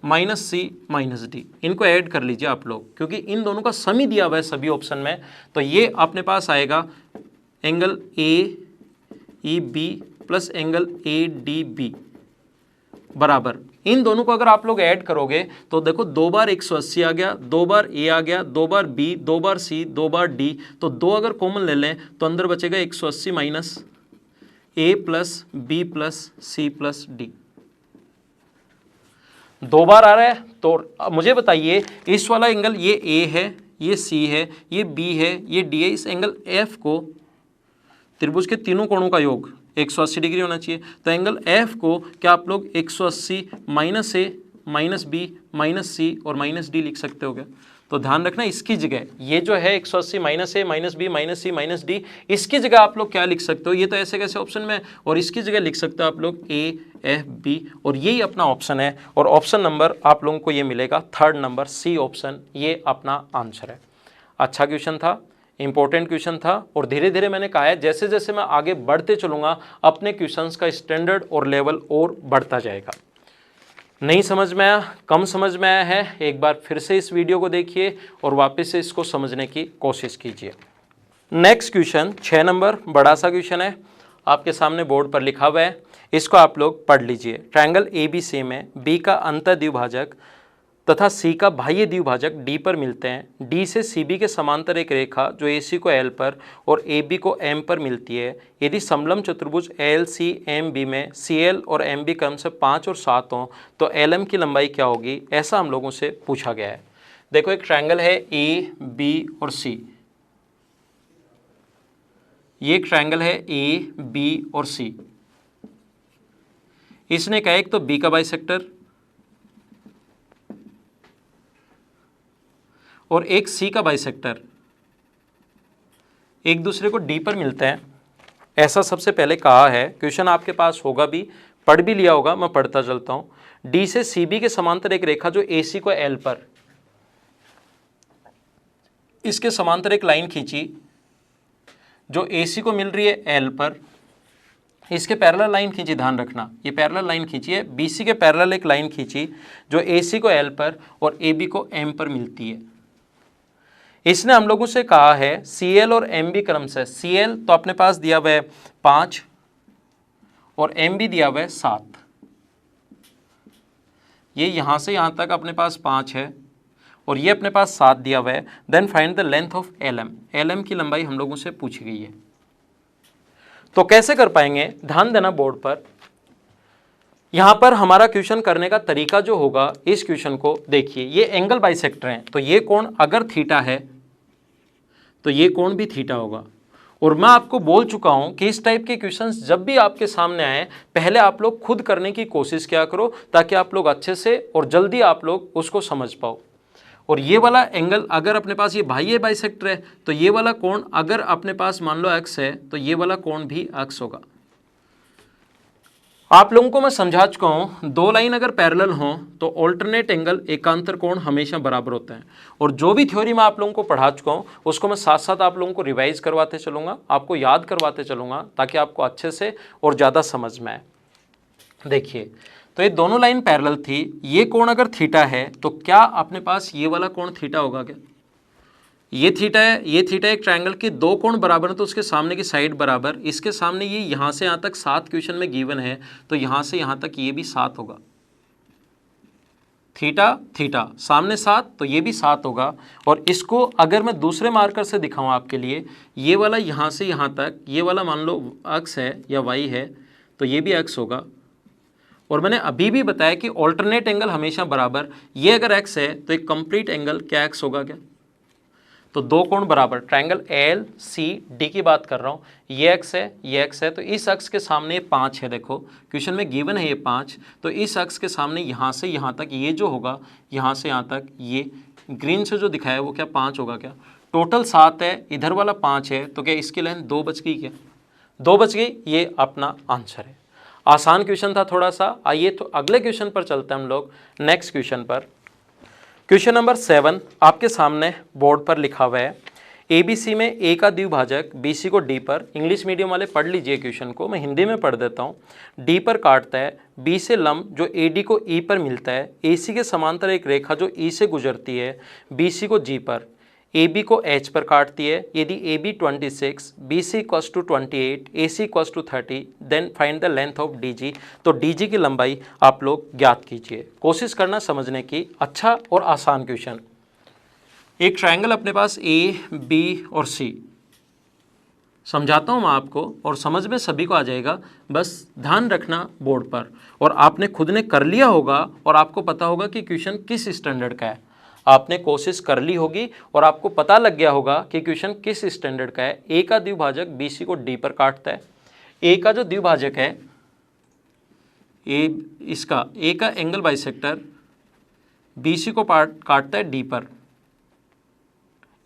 minus C minus D, इनको ऐड कर लीजिए आप लोग, क्योंकि इन दोनों का सम ही दिया हुआ है सभी ऑप्शन में। तो ये अपने पास आएगा angle AEB plus angle ADB बराबर, इन दोनों को अगर आप लोग ऐड करोगे तो देखो 2 बार 180 आ गया, 2 बार A आ गया, 2 बार B, 2 बार C, 2 बार D, तो 2 अगर कॉमन ले लें तो अंदर बचेगा 180 minus A plus B plus C plus D। 2 बार आ रहा है, तो मुझे बताइए इस वाला एंगल ये A है, ये सी है, ये बी है, ये डी है। इस एंगल एफ को, त्रिभुज के तीनों कोणों का योग 180 डिग्री होना चाहिए। तो एंगल एफ को क्या आप लोग 180 माइनस ए माइनस बी माइनस सी और माइनस डी लिख सकते हो क्या? तो ध्यान रखना, इसकी जगह ये जो है 180 माइनस ए माइनस बी माइनस सी माइनस डी, इसकी जगह आप लोग क्या लिख सकते हो? ये तो ऐसे कैसे ऑप्शन में, और इसकी जगह लिख सकते हो आप लोग ए एफ बी, और यही अपना ऑप्शन है। और ऑप्शन नंबर आप लोगों को ये मिलेगा 3rd नंबर, सी ऑप्शन, ये अपना आंसर है। अच्छा क्वेश्चन था, इंपॉर्टेंट क्वेश्चन था, और धीरे धीरे मैंने कहा है जैसे जैसे मैं आगे बढ़ते चलूँगा अपने क्वेश्चंस का स्टैंडर्ड और लेवल और बढ़ता जाएगा। नहीं समझ में आया, कम समझ में आया है, एक बार फिर से इस वीडियो को देखिए और वापस से इसको समझने की कोशिश कीजिए। नेक्स्ट क्वेश्चन 6 नंबर, बड़ा सा क्वेश्चन है, आपके सामने बोर्ड पर लिखा हुआ है, इसको आप लोग पढ़ लीजिए। ट्रायंगल ABC में B का अंतःद्विभाजक तथा C का बाह्य द्विभाजक D पर मिलते हैं। D से CB के समांतर एक रेखा जो AC को L पर और AB को M पर मिलती है। यदि समलंब चतुर्भुज LCMB में CL और MB क्रम से 5 और 7 हों तो LM की लंबाई क्या होगी? ऐसा हम लोगों से पूछा गया है। देखो एक ट्रायंगल है A, B और C। ये एक ट्रायंगल है A, B और C। इसने कहा एक तो B का बाइसेक्टर और एक C का बाइसेक्टर एक दूसरे को D पर मिलते हैं, ऐसा सबसे पहले कहा है। क्वेश्चन आपके पास होगा भी, पढ़ भी लिया होगा, मैं पढ़ता चलता हूं। D से CB के समांतर एक रेखा जो AC को L पर, इसके समांतर एक लाइन खींची जो AC को मिल रही है L पर, इसके पैरेलल लाइन खींची, ध्यान रखना ये पैरेलल लाइन खींची है, BC के पैरेलल एक लाइन खींची जो AC को L पर और AB को M पर मिलती है। इसने हम लोगों से कहा है CL और MB क्रम से, CL तो अपने पास दिया हुआ है 5 और MB दिया हुआ है 7। ये यहां से यहां तक अपने पास 5 है और ये अपने पास 7 दिया हुआ है। Then find the length of LM, LM की लंबाई हम लोगों से पूछी गई है। तो कैसे कर पाएंगे? ध्यान देना बोर्ड पर, यहां पर हमारा क्वेश्चन करने का तरीका जो होगा, इस क्वेश्चन को देखिए, ये एंगल बाइसेक्टर हैं, तो ये कोण अगर थीटा है तो ये कोण भी थीटा होगा। और मैं आपको बोल चुका हूं कि इस टाइप के क्वेश्चंस जब भी आपके सामने आए, पहले आप लोग खुद करने की कोशिश किया करो ताकि आप लोग अच्छे से और जल्दी आप लोग उसको समझ पाओ। और ये वाला एंगल अगर अपने पास ये बाह्य बाइसेक्टर है तो ये वाला कोण अगर अपने पास मान लो x है तो ये वाला कोण भी x होगा। आप लोगों को मैं समझा चुका हूं, दो लाइन अगर पैरेलल हों तो ऑल्टरनेट एंगल एकांतर कोण हमेशा बराबर होते हैं। और जो भी थ्योरी मैं आप लोगों को पढ़ा चुका हूं उसको मैं साथ साथ आप लोगों को रिवाइज करवाते चलूंगा, आपको याद करवाते चलूंगा ताकि आपको अच्छे से और ज़्यादा समझ में आए। देखिए, तो ये दोनों लाइन पैरेलल थी, ये कोण अगर थीटा है तो क्या अपने पास ये वाला कोण थीटा होगा क्या? ये थीटा है, ये थीटा, एक ट्रायंगल के दो कोण बराबर है तो उसके सामने की साइड बराबर, इसके सामने ये यहाँ से यहाँ तक 7 क्वेश्चन में गिवन है तो यहाँ से यहाँ तक ये भी 7 होगा। थीटा थीटा सामने 7 तो ये भी 7 होगा। और इसको अगर मैं दूसरे मार्कर से दिखाऊं आपके लिए, ये वाला यहाँ से यहाँ तक, ये वाला मान लो x है या y है तो ये भी x होगा। और मैंने अभी भी बताया कि ऑल्टरनेट एंगल हमेशा बराबर, ये अगर x है तो एक कंप्लीट एंगल क्या x होगा क्या? तो दो कोण बराबर, ट्रायंगल एल सी डी की बात कर रहा हूँ, ये x है ये x है, तो इस अक्ष के सामने 5 है। देखो क्वेश्चन में गिवन है ये 5, तो इस अक्ष के सामने यहाँ से यहाँ तक ये जो होगा, यहाँ से यहाँ तक ये ग्रीन से जो दिखाया है वो क्या 5 होगा क्या? टोटल 7 है, इधर वाला 5 है, तो क्या इसकी लेंथ 2 बच गई क्या? 2 बच गई, ये अपना आंसर है। आसान क्वेश्चन था थोड़ा सा। आइए तो अगले क्वेश्चन पर चलते हैं हम लोग, नेक्स्ट क्वेश्चन पर। क्वेश्चन नंबर 7 आपके सामने बोर्ड पर लिखा हुआ है, ABC में A का द्विभाजक BC को D पर, इंग्लिश मीडियम वाले पढ़ लीजिए क्वेश्चन को, मैं हिंदी में पढ़ देता हूँ। D पर काटता है, B से लंब जो AD को E पर मिलता है, AC के समांतर एक रेखा जो E से गुजरती है, BC को G पर, AB को H पर काटती है। यदि AB 26, BC equals to 28, AC equals to 30, then find the length of DG। तो DG की लंबाई आप लोग ज्ञात कीजिए। कोशिश करना समझने की, अच्छा और आसान क्वेश्चन। एक ट्रायंगल अपने पास A, B और C, समझाता हूँ मैं आपको और समझ में सभी को आ जाएगा, बस ध्यान रखना बोर्ड पर। और आपने खुद ने कर लिया होगा और आपको पता होगा कि क्वेश्चन किस स्टैंडर्ड का है। आपने कोशिश कर ली होगी और आपको पता लग गया होगा कि क्वेश्चन किस स्टैंडर्ड का है। ए का द्विभाजक बीसी को डी पर काटता है। ए का जो द्विभाजक है ए का एंगल बाइसेक्टर बीसी को काटता है डी पर।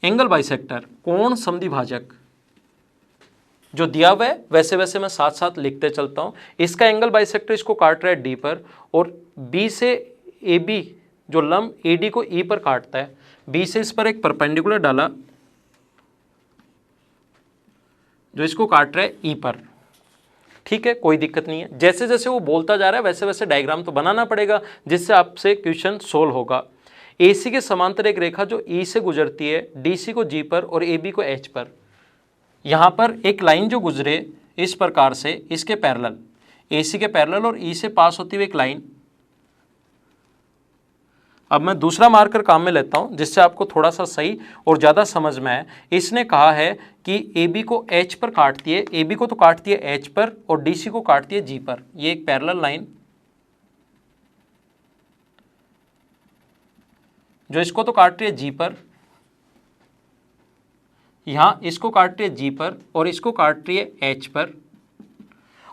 एंगल बाइसेक्टर कोण समद्विभाजक जो दिया हुआ है वैसे वैसे मैं साथ साथ लिखते चलता हूं। इसका एंगल बाइसेक्टर इसको काट रहा है डी पर और बी से ए बी जो लंब ए डी को ई पर काटता है। बी से इस पर एक परपेंडिकुलर डाला जो इसको काट रहा है ई पर। ठीक है, कोई दिक्कत नहीं है। जैसे जैसे वो बोलता जा रहा है वैसे वैसे डायग्राम तो बनाना पड़ेगा जिससे आपसे क्वेश्चन सोल्व होगा। एसी के समांतर एक रेखा जो ई से गुजरती है डीसी को जी पर और ए बी को एच पर। यहाँ पर एक लाइन जो गुजरे इस प्रकार से इसके पैरेलल, एसी के पैरेलल और ई से पास होती हुई एक लाइन। अब मैं दूसरा मार्कर काम में लेता हूं जिससे आपको थोड़ा सा सही और ज़्यादा समझ में आए। इसने कहा है कि ए बी को एच पर काटती है, ए बी को तो काटती है एच पर और डीसी को काटती है जी पर। ये एक पैरेलल लाइन जो इसको तो काट रही है जी पर, यहां इसको काट रही है जी पर और इसको काट रही है एच पर।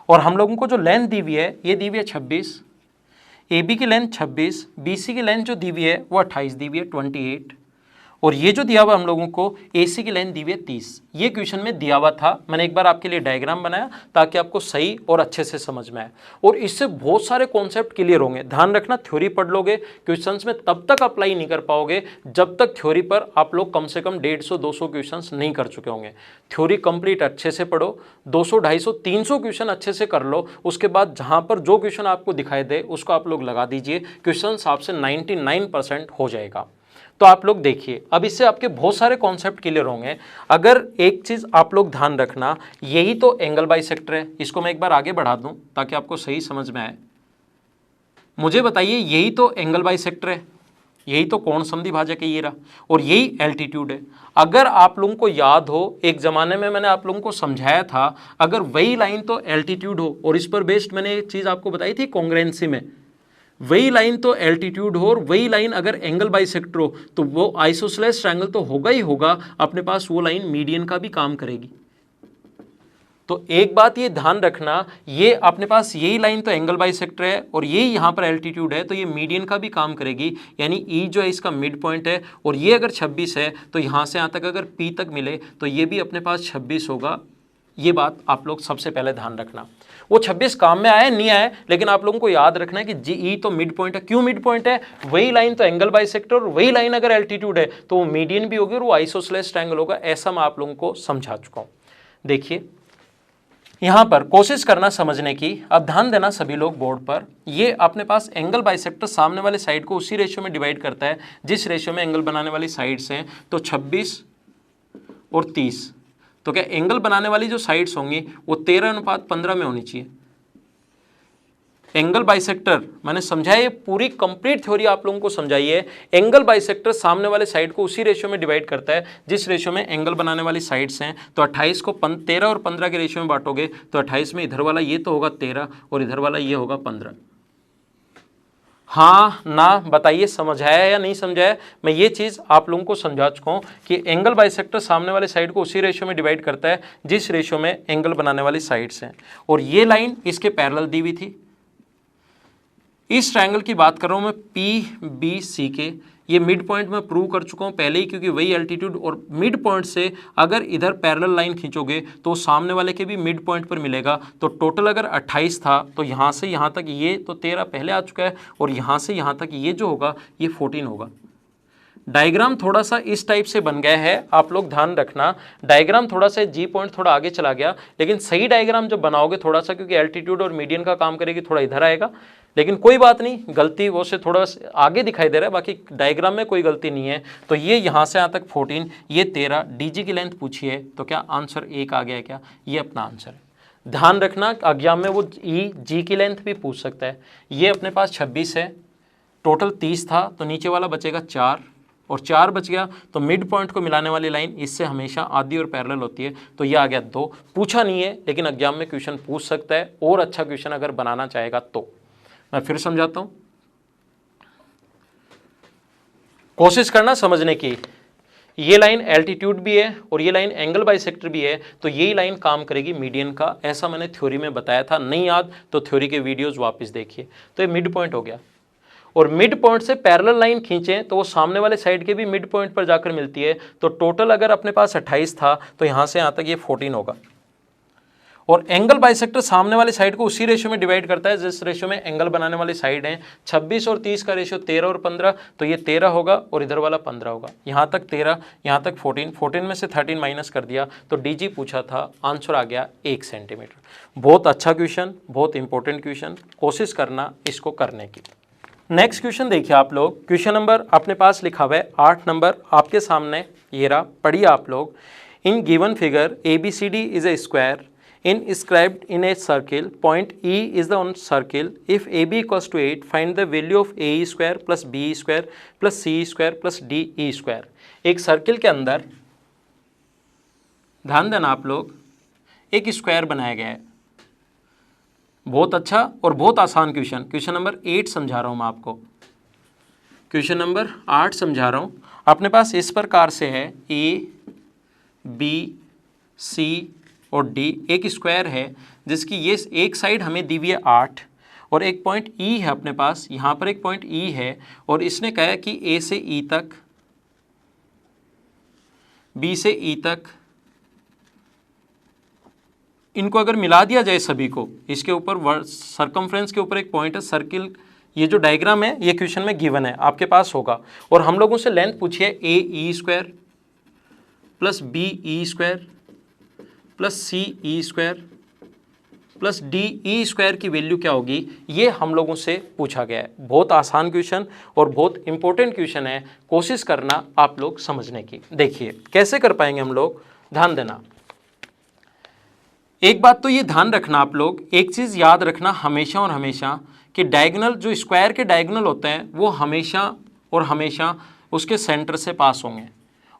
और हम लोगों को जो लेंथ दी हुई है ये दी हुई है 26, ए बी की लेंथ 26, बी सी की लेंथ जो दी हुई है वो 28 दी हुई है 28, और ये जो दिया हुआ हम लोगों को ए सी की लेंथ दी हुई है 30। ये क्वेश्चन में दिया हुआ था, मैंने एक बार आपके लिए डायग्राम बनाया ताकि आपको सही और अच्छे से समझ में आए और इससे बहुत सारे कॉन्सेप्ट क्लियर होंगे। ध्यान रखना, थ्योरी पढ़ लोगे क्वेश्चंस में तब तक अप्लाई नहीं कर पाओगे जब तक थ्योरी पर आप लोग कम से कम 150-200 क्वेश्चंस नहीं कर चुके होंगे। थ्योरी कंप्लीट अच्छे से पढ़ो, 200, 250, 300 क्वेश्चन अच्छे से कर लो। उसके बाद जहाँ पर जो क्वेश्चन आपको दिखाई दे उसको आप लोग लगा दीजिए, क्वेश्चन आपसे 99% हो जाएगा। तो आप लोग देखिए, अब इससे आपके बहुत सारे कॉन्सेप्ट क्लियर होंगे। अगर एक चीज आप लोग ध्यान रखना, यही तो एंगल बाइसेक्टर है। इसको मैं एक बार आगे बढ़ा दूं ताकि आपको सही समझ में आए। मुझे बताइए, यही तो एंगल बाइसेक्टर है, यही तो कोण समद्विभाजक है ये रहा, और यही एल्टीट्यूड है। अगर आप लोगों को याद हो, एक जमाने में मैंने आप लोगों को समझाया था, अगर वही लाइन तो एल्टीट्यूड हो, और इस पर बेस्ड मैंने एक चीज आपको बताई थी कॉन्ग्रुएंसी में, वही लाइन तो एल्टीट्यूड हो और वही लाइन अगर एंगल बाइसेक्टर हो तो वो आइसोसेलेस ट्रायंगल तो होगा ही होगा, अपने पास वो लाइन मीडियन का भी काम करेगी। तो एक बात ये ध्यान रखना, ये अपने पास यही लाइन तो एंगल बाइसेक्टर है और ये यहाँ पर एल्टीट्यूड है, तो ये मीडियन का भी काम करेगी। यानी ई जो है इसका मिड पॉइंट है, और ये अगर 26 है तो यहाँ से यहाँ तक अगर पी तक मिले तो ये भी अपने पास 26 होगा। ये बात आप लोग सबसे पहले ध्यान रखना। वो 26 काम में आए नहीं आए, लेकिन आप लोगों को याद रखना है कि जी ई तो मिड पॉइंट है। क्यों मिड पॉइंट है? वही लाइन तो एंगल बाइसेक्टर, और वही लाइन अगर एल्टीट्यूड है तो वो मीडियन भी होगी और वो आइसोसेलेस ट्रायंगल होगा। ऐसा मैं आप लोगों को समझा चुका हूं। देखिए यहां पर कोशिश करना समझने की, अब ध्यान देना सभी लोग बोर्ड पर। ये अपने पास एंगल बाइसेक्टर सामने वाले साइड को उसी रेशियो में डिवाइड करता है जिस रेशियो में एंगल बनाने वाली साइड्स हैं। तो 26 और 30, तो क्या एंगल बनाने वाली जो साइड्स होंगी वो 13:15 में होनी चाहिए। एंगल बाइसेक्टर मैंने समझाया, ये पूरी कंप्लीट थ्योरी आप लोगों को समझाई है। एंगल बाइसेक्टर सामने वाले साइड को उसी रेशियो में डिवाइड करता है जिस रेशियो में एंगल बनाने वाली साइड्स हैं। तो 28 को 13 और 15 के रेशियो में बांटोगे तो 28 में इधर वाला ये तो होगा 13 और इधर वाला ये होगा 15। हाँ ना बताइए, समझाया या नहीं समझाया? मैं ये चीज़ आप लोगों को समझा चुका हूँ कि एंगल बाइसेक्टर सामने वाले साइड को उसी रेशियो में डिवाइड करता है जिस रेशियो में एंगल बनाने वाली साइड्स हैं। और ये लाइन इसके पैरेलल दी हुई थी। इस ट्रायंगल की बात कर रहा हूँ मैं पी बी सी के। ये मिड पॉइंट में प्रूव कर चुका हूँ पहले ही, क्योंकि वही एल्टीट्यूड और मिड पॉइंट से अगर इधर पैरेलल लाइन खींचोगे तो सामने वाले के भी मिड पॉइंट पर मिलेगा। तो टोटल अगर 28 था तो यहाँ से यहाँ तक ये तो 13 पहले आ चुका है, और यहाँ से यहाँ तक ये जो होगा ये 14 होगा। डायग्राम थोड़ा सा इस टाइप से बन गया है, आप लोग ध्यान रखना। डायग्राम थोड़ा सा जी पॉइंट थोड़ा आगे चला गया, लेकिन सही डायग्राम जब बनाओगे थोड़ा सा, क्योंकि एल्टीट्यूड और मीडियन का काम करेगी, थोड़ा इधर आएगा, लेकिन कोई बात नहीं, गलती वो से थोड़ा आगे दिखाई दे रहा है, बाकी डायग्राम में कोई गलती नहीं है। तो ये यहाँ से यहाँ तक 14, ये 13, डीजी की लेंथ पूछी है तो क्या आंसर 1 आ गया क्या? ये अपना आंसर है। ध्यान रखना, एग्जाम में वो ई जी की लेंथ भी पूछ सकता है। ये अपने पास 26 है, टोटल 30 था, तो नीचे वाला बचेगा 4, और 4 बच गया तो मिड पॉइंट को मिलाने वाली लाइन इससे हमेशा आधी और पैरेलल होती है। तो ये आ गया 2। पूछा नहीं है लेकिन एग्जाम में क्वेश्चन पूछ सकता है, और अच्छा क्वेश्चन अगर बनाना चाहेगा तो। मैं फिर समझाता हूँ। कोशिश करना समझने की। ये लाइन एल्टीट्यूड भी है और ये लाइन एंगल बाइसेक्टर भी है, तो यही लाइन काम करेगी मीडियन का, ऐसा मैंने थ्योरी में बताया था। नहीं याद तो थ्योरी के वीडियोस वापस देखिए। तो ये मिड पॉइंट हो गया, और मिड पॉइंट से पैरेलल लाइन खींचें तो वो सामने वाले साइड के भी मिड पॉइंट पर जाकर मिलती है। तो टोटल अगर अपने पास 28 था तो यहाँ से यहाँ तक ये 14 होगा। और एंगल बाइसेक्टर सामने वाली साइड को उसी रेशियो में डिवाइड करता है जिस रेशियो में एंगल बनाने वाली साइड है। 26 और 30 का रेशियो 13 और 15, तो ये 13 होगा और इधर वाला 15 होगा। यहाँ तक 13, यहाँ तक 14, 14 में से 13 माइनस कर दिया तो डीजी पूछा था, आंसर आ गया 1 सेंटीमीटर। बहुत अच्छा क्वेश्चन, बहुत इंपॉर्टेंट क्वेश्चन, कोशिश करना इसको करने की। नेक्स्ट क्वेश्चन देखिए आप लोग, क्वेश्चन नंबर अपने पास लिखा हुआ है 8 नंबर आपके सामने, ये रहा, पढ़िए आप लोग। In given figure ABCD is a square inscribed in a circle, point E is the on circle. If AB equals to 8, find the value of AE square plus BE square plus CE square plus DE square. एक circle के अंदर ध्यान देना आप लोग, एक square बनाया गया है। बहुत अच्छा और बहुत आसान क्वेश्चन, क्वेश्चन नंबर 8 समझा रहा हूँ मैं आपको, क्वेश्चन नंबर 8 समझा रहा हूँ। अपने पास इस प्रकार से है A, B, C और D, एक स्क्वायर है जिसकी ये एक साइड हमें दी हुई है 8 और एक पॉइंट E है अपने पास, यहाँ पर एक पॉइंट E है और इसने कहा है कि A से E तक, B से E तक, इनको अगर मिला दिया जाए सभी को, इसके ऊपर सर्कमफ्रेंस के ऊपर एक पॉइंट है सर्किल। ये जो डायग्राम है ये क्वेश्चन में गिवन है, आपके पास होगा। और हम लोगों से लेंथ पूछी है AE square plus BE square plus CE square plus DE square की वैल्यू क्या होगी, ये हम लोगों से पूछा गया है। बहुत आसान क्वेश्चन और बहुत इंपॉर्टेंट क्वेश्चन है, कोशिश करना आप लोग समझने की। देखिए कैसे कर पाएंगे हम लोग, ध्यान देना। एक बात तो ये ध्यान रखना आप लोग, एक चीज़ याद रखना हमेशा और हमेशा कि डायगोनल, जो स्क्वायर के डायगोनल होते हैं वो हमेशा और हमेशा उसके सेंटर से पास होंगे।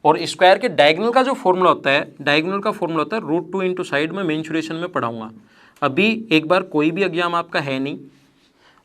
और स्क्वायर के डायगोनल का जो फॉर्मूला होता है, डायगोनल का फॉर्मूला होता है √2 इंटू साइड में मेंशुरेशन में पढ़ाऊंगा। अभी एक बार कोई भी एग्जाम आपका है नहीं,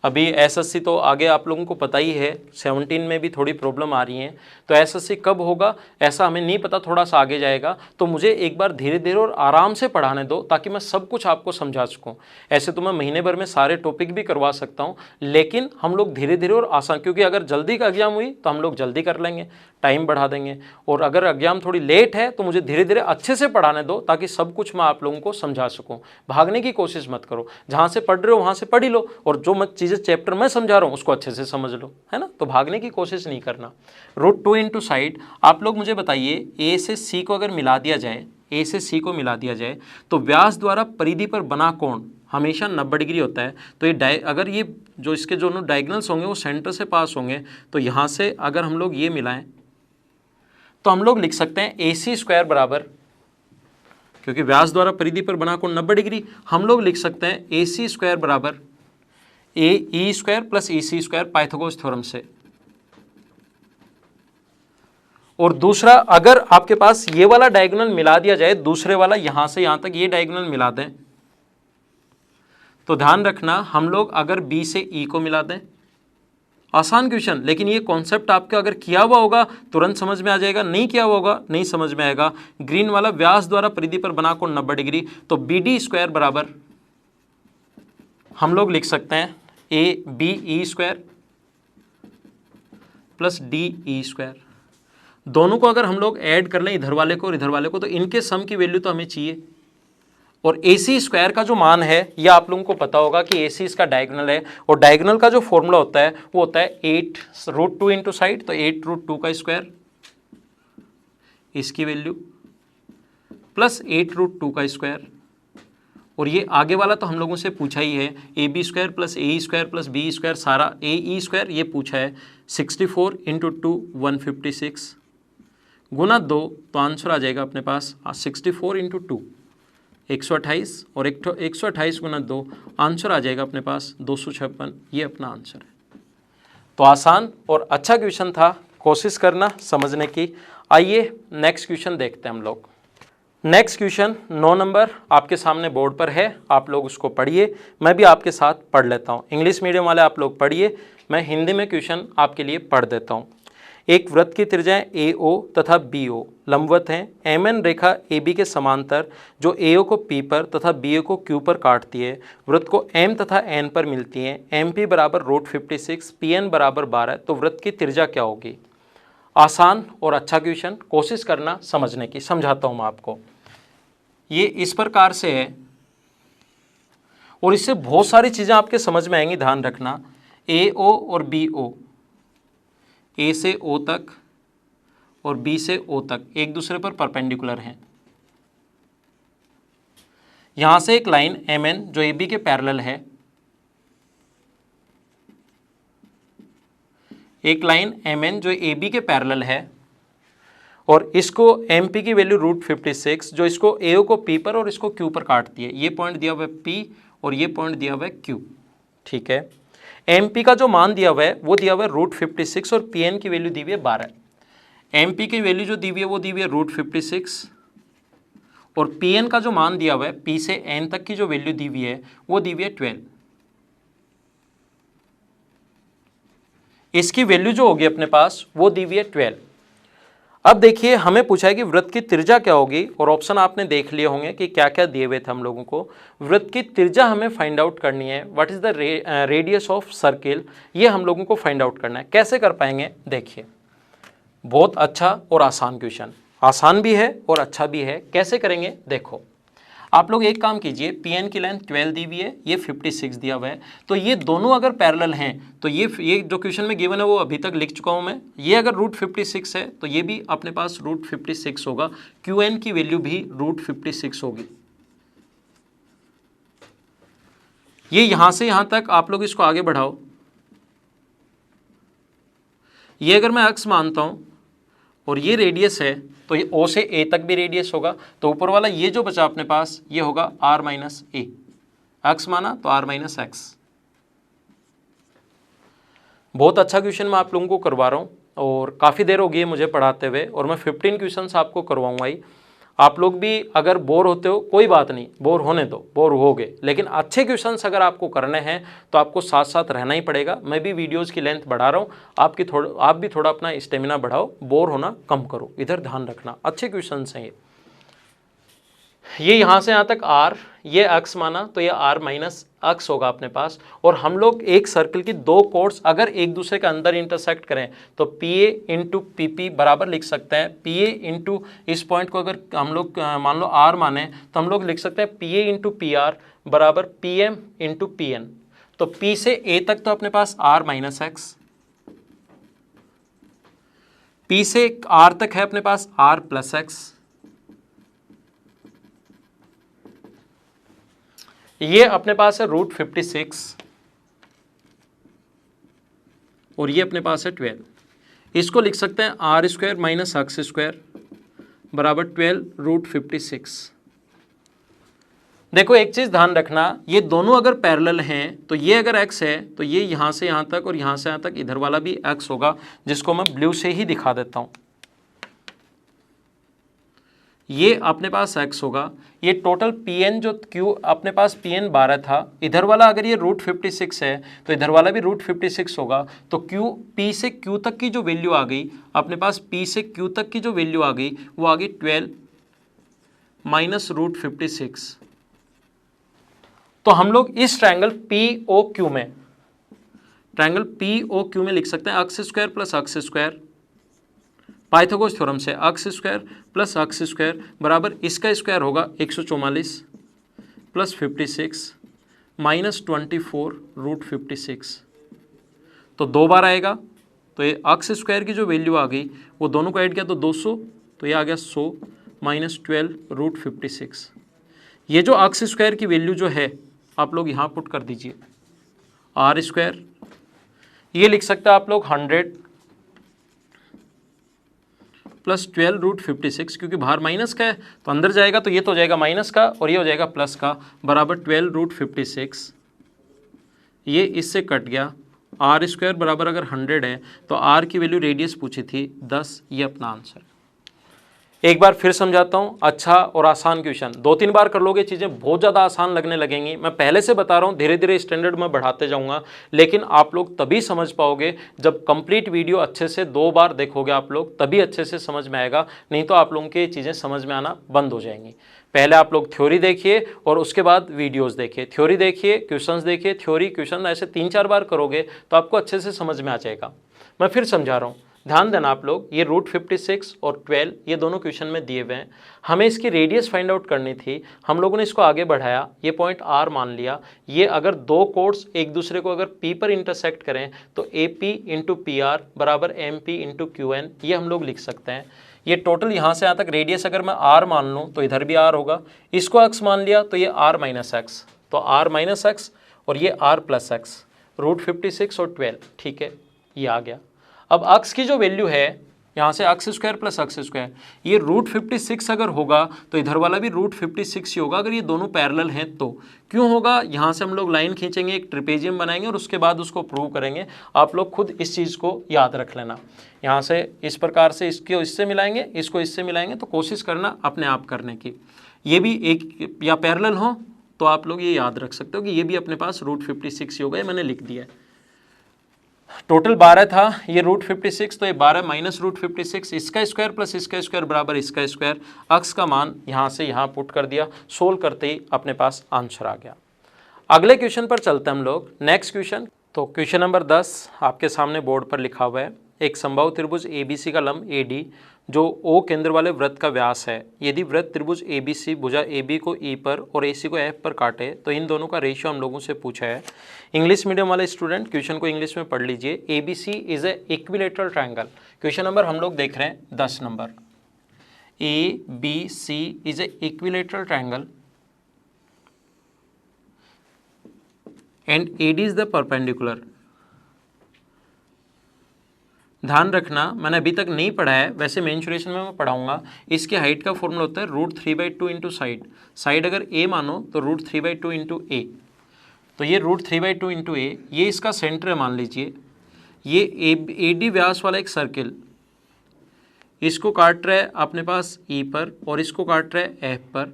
अभी एसएससी तो आगे आप लोगों को पता ही है, 17 में भी थोड़ी प्रॉब्लम आ रही है। तो एसएससी कब होगा ऐसा हमें नहीं पता, थोड़ा सा आगे जाएगा। तो मुझे एक बार धीरे धीरे और आराम से पढ़ाने दो ताकि मैं सब कुछ आपको समझा सकूं। ऐसे तो मैं महीने भर में सारे टॉपिक भी करवा सकता हूं, लेकिन हम लोग धीरे धीरे और आसान, क्योंकि अगर जल्दी का एग्जाम हुई तो हम लोग जल्दी कर लेंगे, टाइम बढ़ा देंगे। और अगर एग्जाम थोड़ी लेट है तो मुझे धीरे धीरे अच्छे से पढ़ाने दो ताकि सब कुछ मैं आप लोगों को समझा सकूं। भागने की कोशिश मत करो, जहाँ से पढ़ रहे हो वहाँ से पढ़ ही लो, और जो मैं चीज़ें चैप्टर में समझा रहा हूँ उसको अच्छे से समझ लो, है ना। तो भागने की कोशिश नहीं करना। √2 इंटू साइड, आप लोग मुझे बताइए A से C को अगर मिला दिया जाए, A से C को मिला दिया जाए तो व्यास द्वारा परिधि पर बना कोण हमेशा 90 डिग्री होता है। तो ये अगर ये जो इसके जो डायगोनल्स होंगे वो सेंटर से पास होंगे, तो यहाँ से अगर हम लोग ये मिलाएं तो हम लोग लिख सकते हैं AC स्क्वायर बराबर, क्योंकि व्यास द्वारा परिधि पर बना कोण 90 डिग्री, हम लोग लिख सकते हैं AC स्क्वायर बराबर AE square plus EC square Pythagoras theorem से। और दूसरा, अगर आपके पास ये वाला डायगोनल मिला दिया जाए, दूसरे वाला यहां से यहां तक ये डायगोनल मिला दें, तो ध्यान रखना हम लोग अगर B से E को मिला दें, आसान क्वेश्चन, लेकिन ये कॉन्सेप्ट आपका अगर किया हुआ होगा तुरंत समझ में आ जाएगा, नहीं किया हुआ होगा नहीं समझ में आएगा। ग्रीन वाला व्यास द्वारा परिधि पर बना कोण 90 डिग्री, तो BD स्क्वायर बराबर हम लोग लिख सकते हैं ABE square plus DE square. दोनों को अगर हम लोग ऐड कर लें, इधर वाले को और इधर वाले को, तो इनके सम की वैल्यू तो हमें चाहिए। और AC स्क्वायर का जो मान है ये आप लोगों को पता होगा कि AC इसका डायगोनल है, और डायगोनल का जो फॉर्मूला होता है वो होता है 8√2 इंटू साइड, तो 8√2 का स्क्वायर इसकी वैल्यू प्लस 8√2 का स्क्वायर। और ये आगे वाला तो हम लोगों से पूछा ही है, AB square plus AE square plus BE square, सारा AE स्क्वायर ये पूछा है। 64 इंटू 2 156 गुना 2, तो आंसर आ जाएगा अपने पास 64 इंटू 2 128 और 128 गुना 2, आंसर आ जाएगा अपने पास 256। ये अपना आंसर है। तो आसान और अच्छा क्वेश्चन था, कोशिश करना समझने की। आइए नेक्स्ट क्वेश्चन देखते हैं हम लोग। नेक्स्ट क्वेश्चन 9 नंबर आपके सामने बोर्ड पर है, आप लोग उसको पढ़िए, मैं भी आपके साथ पढ़ लेता हूँ। इंग्लिश मीडियम वाले आप लोग पढ़िए, मैं हिंदी में क्वेश्चन आपके लिए पढ़ देता हूँ। एक वृत्त की त्रिज्याएं AO तथा BO लंबवत हैं। MN रेखा AB के समांतर जो AO को P पर तथा BO को Q पर काटती है, वृत्त को M तथा N पर मिलती है। MP बराबर √56, PN बराबर 12, तो वृत्त की त्रिज्या क्या होगी? आसान और अच्छा क्वेश्चन, कोशिश करना समझने की। समझाता हूं मैं आपको। ये इस प्रकार से है और इससे बहुत सारी चीजें आपके समझ में आएंगी, ध्यान रखना। AO और BO, A से O तक और B से O तक एक दूसरे पर परपेंडिकुलर हैं। यहां से एक लाइन MN जो AB के पैरेलल है, एक लाइन MN जो AB के पैरेलल है, और इसको MP की वैल्यू √56 जो इसको AO को P पर और इसको Q पर काटती है। ये पॉइंट दिया हुआ है P और ये पॉइंट दिया हुआ है Q। ठीक है, MP का जो मान दिया हुआ है वो दिया हुआ है √56 और PN की वैल्यू दी हुई है 12। MP की वैल्यू जो दी हुई है वो दी हुई है √56 और PN का जो मान दिया हुआ है, P से N तक की जो वैल्यू दी हुई है वो दी हुई है 12। इसकी वैल्यू जो होगी अपने पास वो दी हुई है 12। अब देखिए, हमें पूछा है कि वृत्त की त्रिज्या क्या होगी, और ऑप्शन आपने देख लिए होंगे कि क्या क्या दिए हुए थे हम लोगों को। वृत्त की त्रिज्या हमें फाइंड आउट करनी है। What is the radius of circle, ये हम लोगों को फाइंड आउट करना है। कैसे कर पाएंगे? देखिए, बहुत अच्छा और आसान क्वेश्चन, आसान भी है और अच्छा भी है। कैसे करेंगे? देखो, आप लोग एक काम कीजिए, PN की लेंथ 12 दी हुई है, ये 56 दिया हुआ है, तो ये दोनों अगर पैरेलल हैं तो ये जो क्वेश्चन में गिवन है वो अभी तक लिख चुका हूं मैं। ये अगर √56 है तो ये भी अपने पास √56 होगा। QN की वैल्यू भी √56 होगी। ये यहां से यहां तक आप लोग इसको आगे बढ़ाओ। ये अगर मैं अक्स मानता हूं और ये रेडियस है तो ये O से A तक भी रेडियस होगा, तो ऊपर वाला ये जो बचा अपने पास ये होगा R-A। अक्स माना तो R - X। बहुत अच्छा क्वेश्चन मैं आप लोगों को करवा रहा हूँ और काफ़ी देर हो गई है मुझे पढ़ाते हुए, और मैं 15 क्वेश्चंस आपको करवाऊंगा ही। आप लोग भी अगर बोर होते हो, कोई बात नहीं, बोर होने दो, बोर होगे, लेकिन अच्छे क्वेश्चंस अगर आपको करने हैं तो आपको साथ साथ रहना ही पड़ेगा। मैं भी वीडियोस की लेंथ बढ़ा रहा हूँ, आप भी थोड़ा अपना स्टेमिना बढ़ाओ, बोर होना कम करो, इधर ध्यान रखना। अच्छे क्वेश्चंस हैं ये यहाँ से यहाँ तक R, ये अक्स माना तो ये R - अक्स होगा अपने पास। और हम लोग एक सर्कल की दो कोर्स अगर एक दूसरे के अंदर इंटरसेक्ट करें तो PA × PP बराबर लिख सकते हैं। PA × इस पॉइंट को अगर हम लोग मान लो R माने तो हम लोग लिख सकते हैं PA × PR बराबर PM × PN। तो P से A तक तो अपने पास R - X, P से R तक है अपने पास R + X, ये अपने पास है √56 और ये अपने पास है 12। इसको लिख सकते हैं R² - X² बराबर 12 √56। देखो, एक चीज ध्यान रखना, ये दोनों अगर पैरेलल हैं तो ये अगर x है तो ये यहां से यहां तक और यहां से यहां तक इधर वाला भी x होगा, जिसको मैं ब्लू से ही दिखा देता हूं। ये अपने पास x होगा। ये टोटल PN जो Q अपने पास PN 12 था, इधर वाला अगर ये √56 है तो इधर वाला भी √56 होगा। तो P से Q तक की जो वैल्यू आ गई अपने पास, P से Q तक की जो वैल्यू आ गई वो आ गई 12 - √56। तो हम लोग इस ट्रायंगल POQ में लिख सकते हैं x² + x², पाइथागोरस थ्योरम से x² + x² बराबर इसका स्क्वायर होगा 144 + 56 - 24 √56। तो 2 बार आएगा, तो ये x² की जो वैल्यू आ गई वो दोनों को ऐड किया तो 200, तो ये आ गया 100 - 12 √56। ये जो x² की वैल्यू जो है आप लोग यहाँ पुट कर दीजिए, R², ये लिख सकते हैं आप लोग 100 + 12 √56, क्योंकि बाहर माइनस का है तो अंदर जाएगा तो ये तो हो जाएगा माइनस का और ये हो जाएगा प्लस का, बराबर 12 √56। ये इससे कट गया। R² बराबर अगर 100 है तो R की वैल्यू रेडियस पूछी थी 10, ये अपना आंसर। एक बार फिर समझाता हूँ, अच्छा और आसान क्वेश्चन 2-3 बार कर लोगे चीज़ें बहुत ज़्यादा आसान लगने लगेंगी। मैं पहले से बता रहा हूँ, धीरे धीरे स्टैंडर्ड में बढ़ाते जाऊँगा, लेकिन आप लोग तभी समझ पाओगे जब कंप्लीट वीडियो अच्छे से 2 बार देखोगे आप लोग, तभी अच्छे से समझ में आएगा, नहीं तो आप लोगों की चीज़ें समझ में आना बंद हो जाएंगी। पहले आप लोग थ्योरी देखिए और उसके बाद वीडियोस देखिए, थ्योरी देखिए, क्वेश्चंस देखिए, थ्योरी क्वेश्चन, ऐसे 3-4 बार करोगे तो आपको अच्छे से समझ में आ जाएगा। मैं फिर समझा रहा हूँ, ध्यान देना आप लोग। ये √56 और 12 ये दोनों क्वेश्चन में दिए हुए हैं। हमें इसकी रेडियस फाइंड आउट करनी थी, हम लोगों ने इसको आगे बढ़ाया, ये पॉइंट R मान लिया। ये अगर दो कोड्स एक दूसरे को अगर P पर इंटरसेक्ट करें तो AP इंटू PR बराबर MP इंटू QN, ये हम लोग लिख सकते हैं। ये टोटल यहाँ से यहाँ तक रेडियस अगर मैं R मान लूँ तो इधर भी R होगा, इसको X मान लिया तो ये R माइनस एक्स, तो R माइनस एक्स और ये R प्लस एक्स, √56 और 12, ठीक है, ये आ गया। अब x की जो वैल्यू है यहाँ से x² प्लस x², ये √56 अगर होगा तो इधर वाला भी √56 ही होगा, अगर ये दोनों पैरेलल हैं तो। क्यों होगा? यहाँ से हम लोग लाइन खींचेंगे, एक ट्रिपेजियम बनाएंगे और उसके बाद उसको प्रूव करेंगे। आप लोग खुद इस चीज़ को याद रख लेना। यहाँ से इस प्रकार से इसको इससे मिलाएंगे, इसको इससे मिलाएंगे, तो कोशिश करना अपने आप करने की। ये भी एक या पैरेलल हो तो आप लोग ये याद रख सकते हो कि ये भी अपने पास √56 ही होगा, ये मैंने लिख दिया है। टोटल 12 था, ये √56, तो ये 12 माइनस √56, इसका स्क्वायर प्लस इसका स्क्वायर बराबर इसका स्क्वायर। x का मान यहाँ से यहाँ पुट कर दिया, सोल्व करते ही अपने पास आंसर आ गया। अगले क्वेश्चन पर चलते हैं हम लोग, नेक्स्ट क्वेश्चन। तो क्वेश्चन नंबर 10 आपके सामने बोर्ड पर लिखा हुआ है, एक समबाहु त्रिभुज ABC का लंब AD जो O केंद्र वाले वृत्त का व्यास है, यदि वृत्त त्रिभुज ABC भुजा AB को E पर और AC को F पर काटे तो इन दोनों का रेशियो हम लोगों से पूछा है। इंग्लिश मीडियम वाले स्टूडेंट क्वेश्चन को इंग्लिश में पढ़ लीजिए। ABC is a equilateral triangle. Question number हम लोग देख रहे हैं 10 number. ABC is a equilateral triangle and AD is the perpendicular. ध्यान रखना, मैंने अभी तक नहीं पढ़ा है, वैसे मेंसुरेशन में मैं पढ़ाऊंगा। इसके हाइट का फॉर्मूला होता है √3/2 इंटू साइड। साइड अगर A मानो तो √3/2 इंटू A, तो ये √3/2 इंटू A, ये इसका सेंटर है मान लीजिए। ये AD व्यास वाला एक सर्किल, इसको काट रहा है अपने पास E पर और इसको काट रहा है F पर।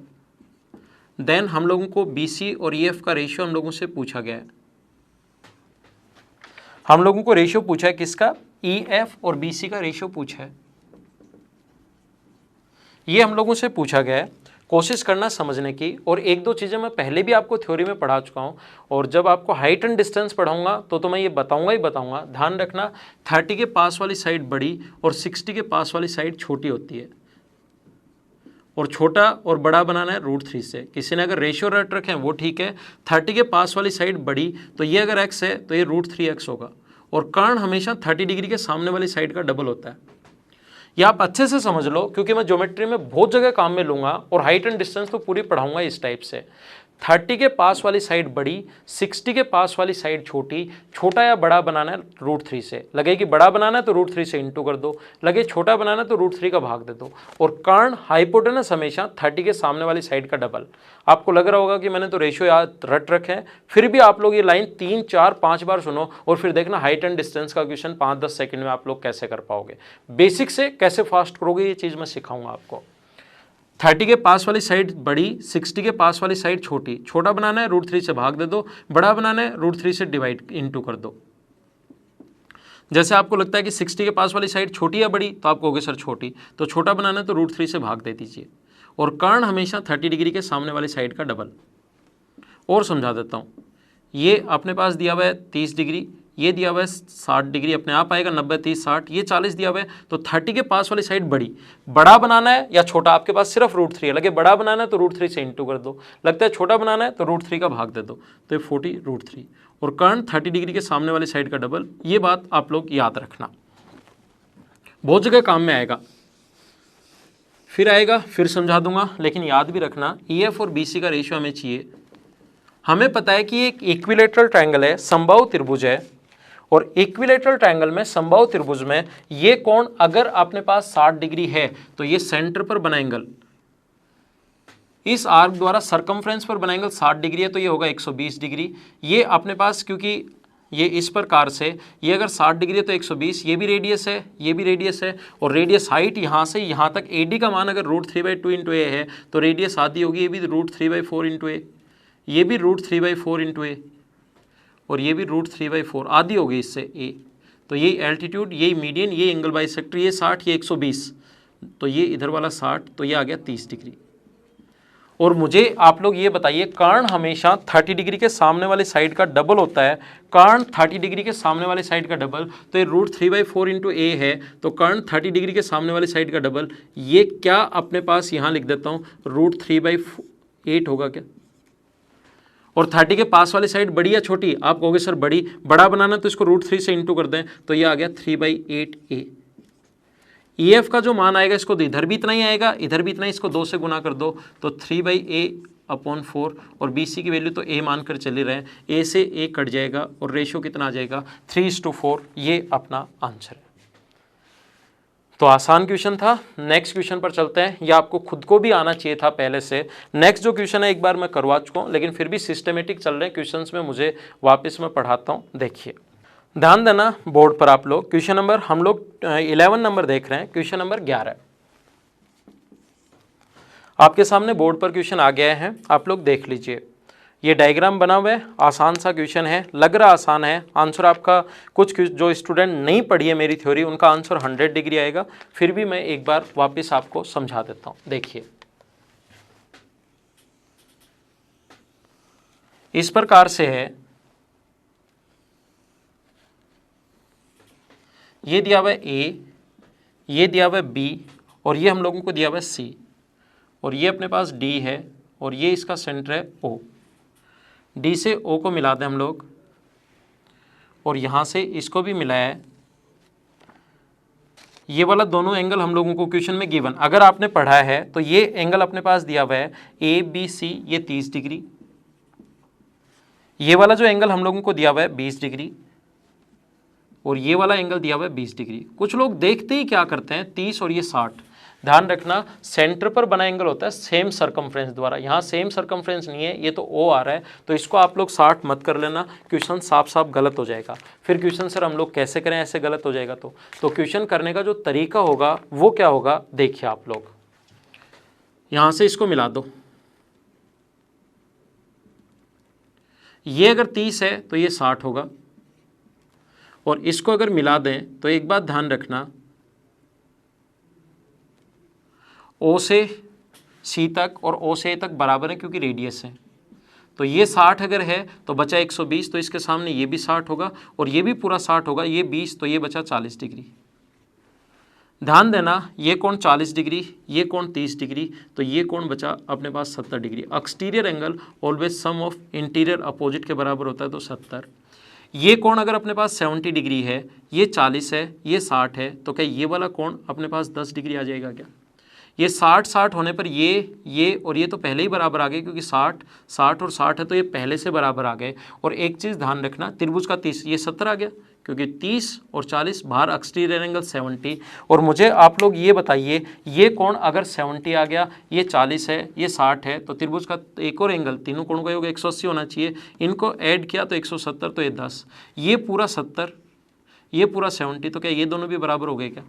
देन हम लोगों को BC और EF का रेशियो हम लोगों से पूछा गया है। हम लोगों को रेशियो पूछा है किसका? EF और BC का रेशियो पूछा है, ये हम लोगों से पूछा गया है। कोशिश करना समझने की, और एक दो चीज़ें मैं पहले भी आपको थ्योरी में पढ़ा चुका हूँ, और जब आपको हाइट एंड डिस्टेंस पढ़ाऊंगा तो मैं ये बताऊंगा ही बताऊंगा। ध्यान रखना, 30 के पास वाली साइड बड़ी और 60 के पास वाली साइड छोटी होती है, और छोटा और बड़ा बनाना है √3 से। किसी ने अगर रेशियो रट रखे हैं वो ठीक है। 30 के पास वाली साइड बड़ी, तो ये अगर x है तो ये √3x होगा, और कर्ण हमेशा 30 डिग्री के सामने वाली साइड का डबल होता है। ये आप अच्छे से समझ लो, क्योंकि मैं ज्योमेट्री में बहुत जगह काम में लूंगा और हाइट एंड डिस्टेंस तो पूरी पढ़ाऊंगा इस टाइप से। 30 के पास वाली साइड बड़ी, 60 के पास वाली साइड छोटी। छोटा या बड़ा बनाना है √3 से। लगे कि बड़ा बनाना है तो √3 से इंटू कर दो, लगे छोटा बनाना है तो √3 का भाग दे दो। और कर्ण हाइपोटेनस हमेशा 30 के सामने वाली साइड का डबल। आपको लग रहा होगा कि मैंने तो रेशियो याद रट रखे हैं, फिर भी आप लोग ये लाइन 3, 4, 5 बार सुनो और फिर देखना हाइट एंड डिस्टेंस का क्वेश्चन 5-10 सेकंड में आप लोग कैसे कर पाओगे। बेसिक से कैसे फास्ट करोगे ये चीज़ मैं सिखाऊंगा आपको। 30 के पास वाली साइड बड़ी, 60 के पास वाली साइड छोटी। छोटा बनाना है √3 से भाग दे दो, बड़ा बनाना है √3 से डिवाइड इंटू कर दो। जैसे आपको लगता है कि 60 के पास वाली साइड छोटी या बड़ी, तो आप कहोगे सर छोटी, तो छोटा बनाना है तो √3 से भाग दे दीजिए। और कर्ण हमेशा 30 डिग्री के सामने वाली साइड का डबल। और समझा देता हूँ, ये अपने पास दिया हुआ है 30 डिग्री, ये दिया हुआ है 60 डिग्री, अपने आप आएगा 90, 30, 60, ये 40 दिया हुआ है। तो 30 के पास वाली साइड बड़ी, बड़ा बनाना है या छोटा, आपके पास सिर्फ √3 है। लगे बड़ा बनाना है तो √3 से इंटू कर दो, लगता है छोटा बनाना है तो √3 का भाग दे दो, तो ये 40 √3। और कर्ण 30 डिग्री के सामने वाली साइड का डबल। ये बात आप लोग याद रखना, बहुत जगह काम में आएगा। फिर आएगा, फिर समझा दूंगा, लेकिन याद भी रखना EF और BC का रेशियो हमें चाहिए। हमें पता है कि एक इक्विलेटरल ट्रायंगल है, समबाहु त्रिभुज है, और इक्विलेटरल ट्रायंगल में, समबाहु त्रिभुज में, ये कोण अगर अपने पास 60 डिग्री है तो ये सेंटर पर बना एंगल, इस आर्क द्वारा सरकमफ्रेंस पर बना एंगल 60 डिग्री है, तो ये होगा 120 डिग्री। ये अपने पास क्योंकि ये इस प्रकार से, ये अगर 60 डिग्री है तो 120, ये भी रेडियस है, ये भी रेडियस है, और रेडियस हाइट यहाँ से यहाँ तक AD का मान अगर √3/2 इंटू ए है तो रेडियस आधी होगी, ये भी √3/4 इंटू ए, ये भी √3/4 इंटू ए, और ये भी √3/4 आधी होगी इससे ए। तो यही एल्टीट्यूड, यही मीडियन, ये एंगल बाइसेक्टर, ये 60, ये 120, तो ये इधर वाला 60, तो ये आ गया 30 डिग्री। और मुझे आप लोग ये बताइए, कर्ण हमेशा 30 डिग्री के सामने वाले साइड का डबल होता है, कर्ण 30 डिग्री के सामने वाले साइड का डबल, तो ये √3/4 इंटू ए है, तो कर्ण 30 डिग्री के सामने वाले साइड का डबल, ये क्या अपने पास यहाँ लिख देता हूँ, √3/8 होगा क्या। और 30 के पास वाली साइड बड़ी या छोटी, आप कहोगे सर बड़ी, बड़ा बनाना तो इसको √3 से इंटू कर दें, तो ये आ गया 3/8a। EF का जो मान आएगा इसको इधर भी इतना ही आएगा, इधर भी इतना ही, इसको 2 से गुना कर दो तो 3/a/4, और BC की वैल्यू तो a मानकर चले रहे हैं, a से a कट जाएगा और रेशियो कितना आ जाएगा 3:4, ये अपना आंसर है। तो आसान क्वेश्चन था। नेक्स्ट क्वेश्चन पर चलते हैं, ये आपको खुद को भी आना चाहिए था पहले से। नेक्स्ट जो क्वेश्चन है एक बार मैं करवा चुका हूँ, लेकिन फिर भी सिस्टमेटिक चल रहे हैं क्वेश्चंस में, मुझे वापस मैं पढ़ाता हूँ। देखिए ध्यान देना बोर्ड पर आप लोग, क्वेश्चन नंबर हम लोग 11 नंबर देख रहे हैं, क्वेश्चन नंबर 11 आपके सामने बोर्ड पर क्वेश्चन आ गया है, आप लोग देख लीजिए। ये डायग्राम बना हुआ है, आसान सा क्वेश्चन है, लग रहा आसान है, आंसर आपका कुछ जो स्टूडेंट नहीं पढ़ी है मेरी थ्योरी उनका आंसर 100 डिग्री आएगा, फिर भी मैं एक बार वापस आपको समझा देता हूँ। देखिए इस प्रकार से है, ये दिया हुआ है A, ये दिया हुआ है B, और ये हम लोगों को दिया हुआ है C, और ये अपने पास D है, और ये इसका सेंटर है O। D से O को मिला दें हम लोग, और यहाँ से इसको भी मिलाया है। ये वाला दोनों एंगल हम लोगों को क्वेश्चन में गिवन, अगर आपने पढ़ा है तो ये एंगल अपने पास दिया हुआ है ABC, ये 30 डिग्री। ये वाला जो एंगल हम लोगों को दिया हुआ है 20 डिग्री, और ये वाला एंगल दिया हुआ है 20 डिग्री। कुछ लोग देखते ही क्या करते हैं 30 और ये 60, ध्यान रखना सेंटर पर बना एंगल होता है सेम सरकमफ्रेंस द्वारा, यहाँ सेम सरकमफ्रेंस नहीं है, ये तो O आ रहा है, तो इसको आप लोग 60 मत कर लेना, क्वेश्चन साफ साफ गलत हो जाएगा। फिर क्वेश्चन सर हम लोग कैसे करें, ऐसे गलत हो जाएगा तो क्वेश्चन करने का जो तरीका होगा वो क्या होगा, देखिए आप लोग यहाँ से इसको मिला दो, ये अगर 30 है तो ये 60 होगा, और इसको अगर मिला दें तो एक बात ध्यान रखना, O से C तक और O से A तक बराबर है क्योंकि रेडियस है, तो ये 60 अगर है तो बचा 120, तो इसके सामने ये भी 60 होगा और ये भी पूरा 60 होगा, ये 20, तो ये बचा 40 डिग्री। ध्यान देना ये कोण 40 डिग्री, ये कोण 30 डिग्री, तो ये कोण बचा अपने पास 70 डिग्री। Exterior angle always sum of interior opposite के बराबर होता है, तो 70। ये कोण अगर अपने पास 70 डिग्री है, ये 40 है, ये 60 है, तो क्या ये वाला कोण अपने पास 10 डिग्री आ जाएगा क्या। ये 60 होने पर ये और ये तो पहले ही बराबर आ गए, क्योंकि 60 और 60 है तो ये पहले से बराबर आ गए। और एक चीज़ ध्यान रखना, त्रिभुज का 30, ये 70 आ गया, क्योंकि 30 और 40 बाहर एक्सटीरियर एंगल 70। और मुझे आप लोग ये बताइए, ये कोण अगर 70 आ गया, ये 40 है, ये 60 है, तो त्रिभुज का एक और एंगल, तीनों कोणों का योग 180 होना चाहिए, इनको ऐड किया तो 170, तो ये 10, ये पूरा 70, ये पूरा 70, तो क्या ये दोनों भी बराबर हो गए क्या,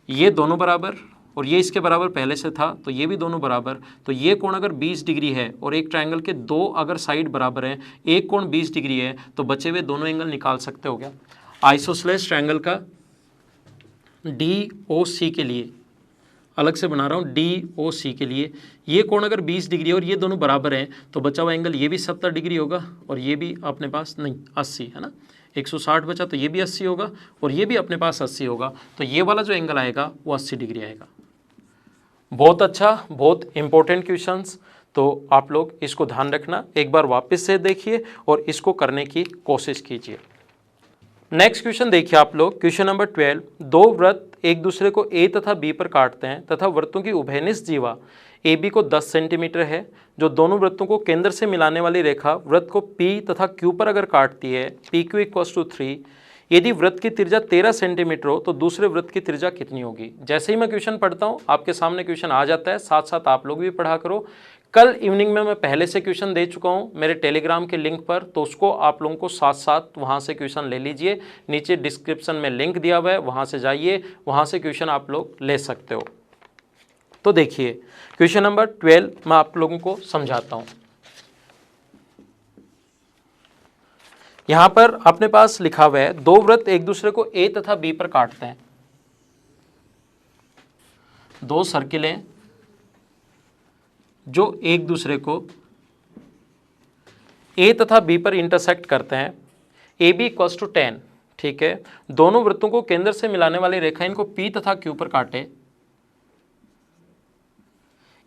ये दोनों बराबर, और ये इसके बराबर पहले से था, तो ये भी दोनों बराबर। तो ये कोण अगर 20 डिग्री है और एक ट्रायंगल के दो अगर साइड बराबर हैं, एक कोण 20 डिग्री है, तो बचे हुए दोनों एंगल निकाल सकते हो क्या। आइसोसेलेस ट्रायंगल का DOC के लिए अलग से बना रहा हूँ, DOC के लिए ये कोण अगर 20 डिग्री और ये दोनों बराबर हैं, तो बचा हुआ एंगल ये भी 70 डिग्री होगा, और ये भी अपने पास नहीं 80 है ना, 160 बचा, तो ये भी 80 होगा, और ये भी अपने पास 80 होगा, तो ये वाला जो एंगल आएगा वो 80 डिग्री आएगा। बहुत अच्छा, बहुत इंपॉर्टेंट क्वेश्चंस, तो आप लोग इसको ध्यान रखना, एक बार वापस से देखिए और इसको करने की कोशिश कीजिए। नेक्स्ट क्वेश्चन देखिए आप लोग, क्वेश्चन नंबर 12। दो वृत्त एक दूसरे को A तथा B पर काटते हैं तथा वृत्तों की उभयनिष्ठ जीवा AB को 10 सेंटीमीटर है। जो दोनों वृत्तों को केंद्र से मिलाने वाली रेखा वृत्त को P तथा Q पर अगर काटती है, PQ = 3, यदि वृत्त की त्रिज्या 13 सेंटीमीटर हो तो दूसरे वृत्त की त्रिज्या कितनी होगी। जैसे ही मैं क्वेश्चन पढ़ता हूँ आपके सामने क्वेश्चन आ जाता है, साथ साथ आप लोग भी पढ़ा करो। कल इवनिंग में मैं पहले से क्वेश्चन दे चुका हूँ मेरे टेलीग्राम के लिंक पर, तो उसको आप लोगों को साथ साथ वहाँ से क्वेश्चन ले लीजिए। नीचे डिस्क्रिप्शन में लिंक दिया हुआ है, वहाँ से जाइए, वहाँ से क्वेश्चन आप लोग ले सकते हो। तो देखिए क्वेश्चन नंबर 12 मैं आप लोगों को समझाता हूँ। यहाँ पर अपने पास लिखा हुआ है दो वृत्त एक दूसरे को ए तथा बी पर काटते हैं। दो सर्किलें जो एक दूसरे को ए तथा बी पर इंटरसेक्ट करते हैं, ए बी इक्वल्स टू 10। ठीक है, दोनों वृत्तों को केंद्र से मिलाने वाली रेखा इनको पी तथा क्यू पर काटे।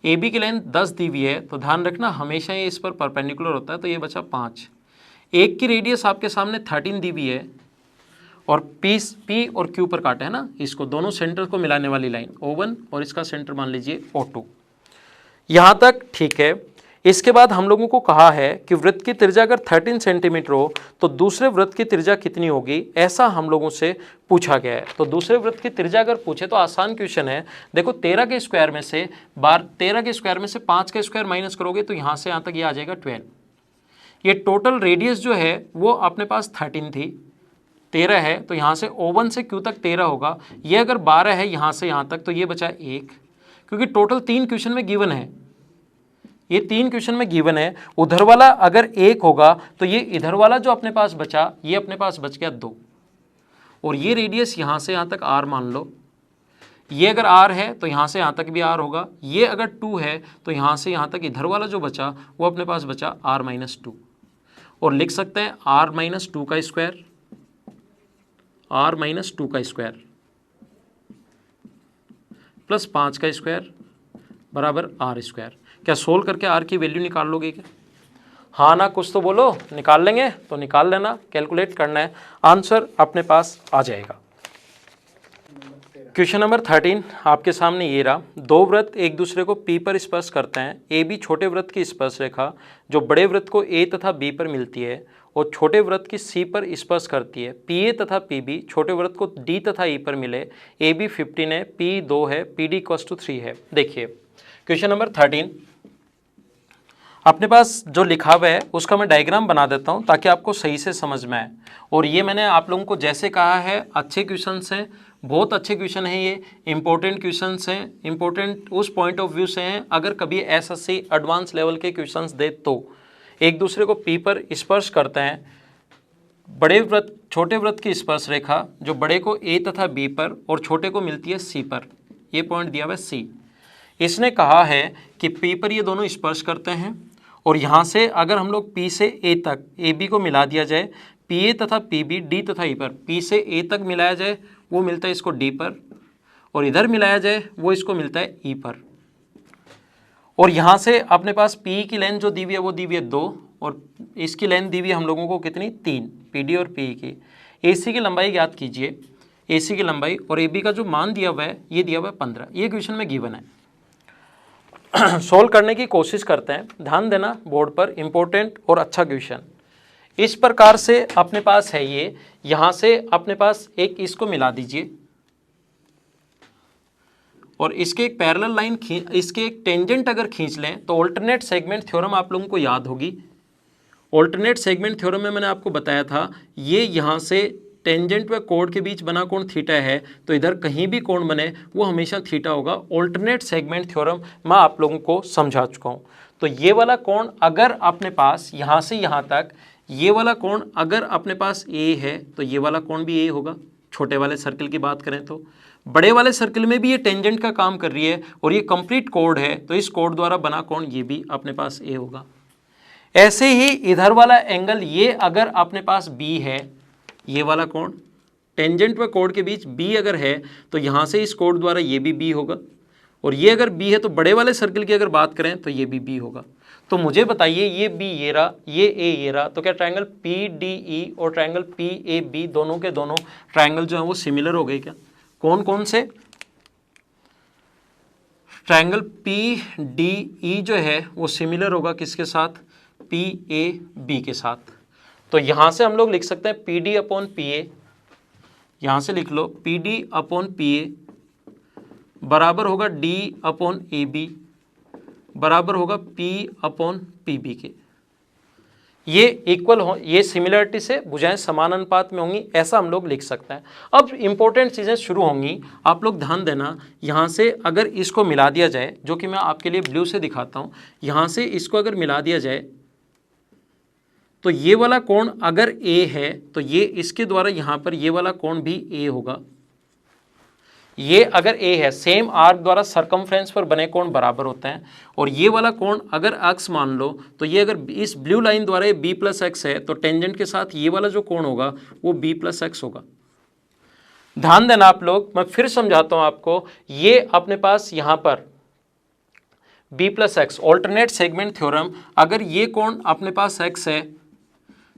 ए बी की लेंथ 10 दी हुई है, तो ध्यान रखना हमेशा ये इस पर परपेंडिकुलर होता है, तो ये बचा 5। एक की रेडियस आपके सामने 13 दी हुई है और पी और क्यू पर काटे है ना, इसको दोनों सेंटर को मिलाने वाली लाइन O1 और इसका सेंटर मान लीजिए O2। यहाँ तक ठीक है। इसके बाद हम लोगों को कहा है कि वृत्त की त्रिज्या अगर 13 सेंटीमीटर हो तो दूसरे वृत्त की त्रिज्या कितनी होगी, ऐसा हम लोगों से पूछा गया है। तो दूसरे वृत्त की त्रिज्या अगर पूछे तो आसान क्वेश्चन है। देखो 13 के स्क्वायर में से 5 का स्क्वायर माइनस करोगे तो यहाँ से यहाँ तक ये आ जाएगा 12। ये टोटल रेडियस जो है वो अपने पास 13 थी, 13 है, तो यहाँ से O1 से Q तक 13 होगा। ये अगर 12 है यहाँ से यहाँ तक, तो ये बचा 1, क्योंकि टोटल 3 क्वेश्चन में गिवन है। ये 3 क्वेश्चन में गिवन है। उधर वाला अगर 1 होगा तो ये इधर वाला जो अपने पास बचा, ये अपने पास बच गया 2। और ये रेडियस यहाँ से यहाँ तक R मान लो। ये अगर R है तो यहाँ से यहाँ तक भी R होगा। ये अगर 2 है तो यहाँ से यहाँ तक इधर वाला जो बचा वो अपने पास बचा R-2। और लिख सकते हैं R-2 का स्क्वायर, R-2 का स्क्वायर प्लस 5 का स्क्वायर बराबर R स्क्वायर। क्या सोल्व करके R की वैल्यू निकाल लोगे क्या? हाँ ना, कुछ तो बोलो। निकाल लेंगे तो निकाल लेना, कैलकुलेट करना है, आंसर अपने पास आ जाएगा। क्वेश्चन नंबर 13 आपके सामने ये रहा। दो वृत्त एक दूसरे को P पर स्पर्श करते हैं। ए बी छोटे वृत्त की स्पर्श रेखा जो बड़े वृत्त को A तथा B पर मिलती है और छोटे वृत्त की C पर स्पर्श करती है। PA तथा PB छोटे वृत्त को D तथा E पर मिले। AB 15 है, P 2 है, PD इक्वल्स टू 3 है। देखिए क्वेश्चन नंबर 13 अपने पास जो लिखा हुआ है उसका मैं डायग्राम बना देता हूं ताकि आपको सही से समझ में आए। और ये मैंने आप लोगों को जैसे कहा है, अच्छे क्वेश्चंस हैं, बहुत अच्छे क्वेश्चन हैं, ये इंपॉर्टेंट क्वेश्चंस हैं, इंपॉर्टेंट उस पॉइंट ऑफ व्यू से हैं अगर कभी एसएससी एडवांस लेवल के क्वेश्चंस दे तो। एक दूसरे को पी पर स्पर्श करते हैं, बड़े वृत्त छोटे वृत्त की स्पर्श रेखा जो बड़े को ए तथा बी पर और छोटे को मिलती है सी पर। ये पॉइंट दिया हुआ है सी। इसने कहा है कि पी पर ये दोनों स्पर्श करते हैं और यहाँ से अगर हम लोग पी से ए तक ए बी को मिला दिया जाए, पी ए तथा पी बी डी तथा ई पर, पी से ए तक मिलाया जाए वो मिलता है इसको डी पर, और इधर मिलाया जाए वो इसको मिलता है ई पर। और यहाँ से अपने पास पी की लेंथ जो दी हुई है वो दी हुई है 2 और इसकी लेंथ दी हुई है हम लोगों को कितनी 3, पी डी और पी की। ए सी की लंबाई ज्ञात कीजिए, ए सी की लंबाई, और ए बी का जो मान दिया हुआ है ये दिया हुआ है 15। ये क्वेश्चन में गिवन है। सोल्व करने की कोशिश करते हैं, ध्यान देना बोर्ड पर, इंपॉर्टेंट और अच्छा क्वेश्चन। इस प्रकार से अपने पास है ये, यहाँ से अपने पास एक इसको मिला दीजिए और इसके एक पैरेलल लाइन इसके एक टेंजेंट अगर खींच लें तो ऑल्टरनेट सेगमेंट थ्योरम आप लोगों को याद होगी। ऑल्टरनेट सेगमेंट थ्योरम में मैंने आपको बताया था, ये यहाँ से टेंजेंट व कोण के बीच बना कोण थीटा है, तो इधर कहीं भी कोण बने वो हमेशा थीटा होगा। ऑल्टरनेट सेगमेंट थ्योरम मैं आप लोगों को समझा चुका हूँ। तो ये वाला कोण अगर अपने पास यहाँ से यहाँ तक, ये वाला कोण अगर अपने पास ए है तो ये वाला कोण भी ए होगा। छोटे वाले सर्कल की बात करें तो बड़े वाले सर्कल में भी ये टेंजेंट का काम कर रही है और ये कंप्लीट कोण है, तो इस कोण द्वारा बना कोण ये भी अपने पास ए होगा। ऐसे ही इधर वाला एंगल ये अगर अपने पास बी है, ये वाला कोण टेंजेंट व कोण के बीच बी अगर है तो यहाँ से इस कोण द्वारा ये भी बी होगा, और ये अगर बी है तो बड़े वाले सर्कल की अगर बात करें तो ये भी बी होगा। तो मुझे बताइए ये बी ये रहा, ये ए ये रहा, तो क्या ट्रायंगल पी डी ई और ट्रायंगल पी ए बी दोनों के दोनों ट्रायंगल जो है वो सिमिलर हो गए क्या? कौन कौन से? ट्रायंगल पी डी ई जो है वो सिमिलर होगा किसके साथ? पी ए बी के साथ। तो यहाँ से हम लोग लिख सकते हैं P D upon P A, यहाँ से लिख लो P D upon P A बराबर होगा डी अपॉन ए बी बराबर होगा P/PB के। ये इक्वल हो, ये सिमिलरिटी से भुजाएं समान अनुपात में होंगी, ऐसा हम लोग लिख सकते हैं। अब इंपॉर्टेंट चीज़ें शुरू होंगी, आप लोग ध्यान देना। यहाँ से अगर इसको मिला दिया जाए, जो कि मैं आपके लिए ब्लू से दिखाता हूँ, यहाँ से इसको अगर मिला दिया जाए तो ये वाला कोण अगर A है तो ये इसके द्वारा यहाँ पर ये वाला कोण भी A होगा। ये अगर A है, सेम आर्क द्वारा सरकमफ्रेंस पर बने कोण बराबर होते हैं। और ये वाला कोण अगर x मान लो तो ये अगर इस ब्लू लाइन द्वारा ये B+x है तो टेंजेंट के साथ ये वाला जो कोण होगा वो B+x होगा। ध्यान देना आप लोग, मैं फिर समझाता हूं आपको। ये अपने पास यहां पर B+x ऑल्टरनेट सेगमेंट थ्योरम, अगर ये कोण अपने पास x है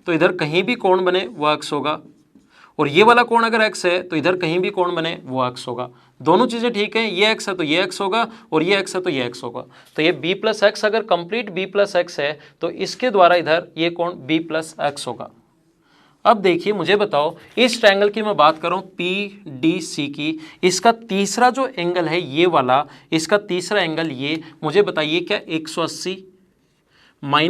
तो इधर कहीं भी कोण बने वो x होगा, और ये वाला कोण अगर x है तो इधर कहीं भी कोण बने वो x होगा। दोनों चीज़ें ठीक हैं, ये x है तो ये x होगा और ये x है तो ये x होगा। तो ये B+x अगर कंप्लीट B+x है तो इसके द्वारा इधर ये कोण B+x होगा। अब देखिए, मुझे बताओ, इस ट्रायंगल की मैं बात करूं PDC की, इसका तीसरा जो एंगल है ये वाला, इसका तीसरा एंगल ये, मुझे बताइए क्या 180 -a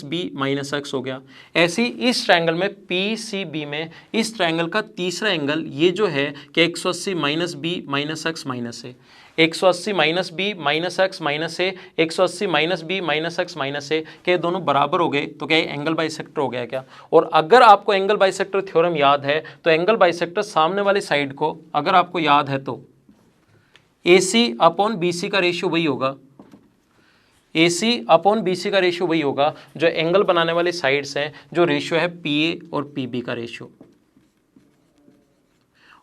-b -x हो गया। ऐसे ही इस ट्रायंगल में PCB में इस ट्रायंगल का तीसरा एंगल ये जो है कि 180 -b -x -a, 180 -b -x -a, 180 -b -x -a के दोनों बराबर हो गए तो क्या एंगल बाइसेक्टर हो गया क्या? और अगर आपको एंगल बाइसेक्टर थ्योरम याद है तो एंगल बाइसेक्टर सामने वाली साइड को अगर आपको याद है तो AC/BC का रेशियो वही होगा, AC/BC का रेशियो वही होगा जो एंगल बनाने वाली साइड्स हैं, जो रेशियो है PA और PB का रेशियो।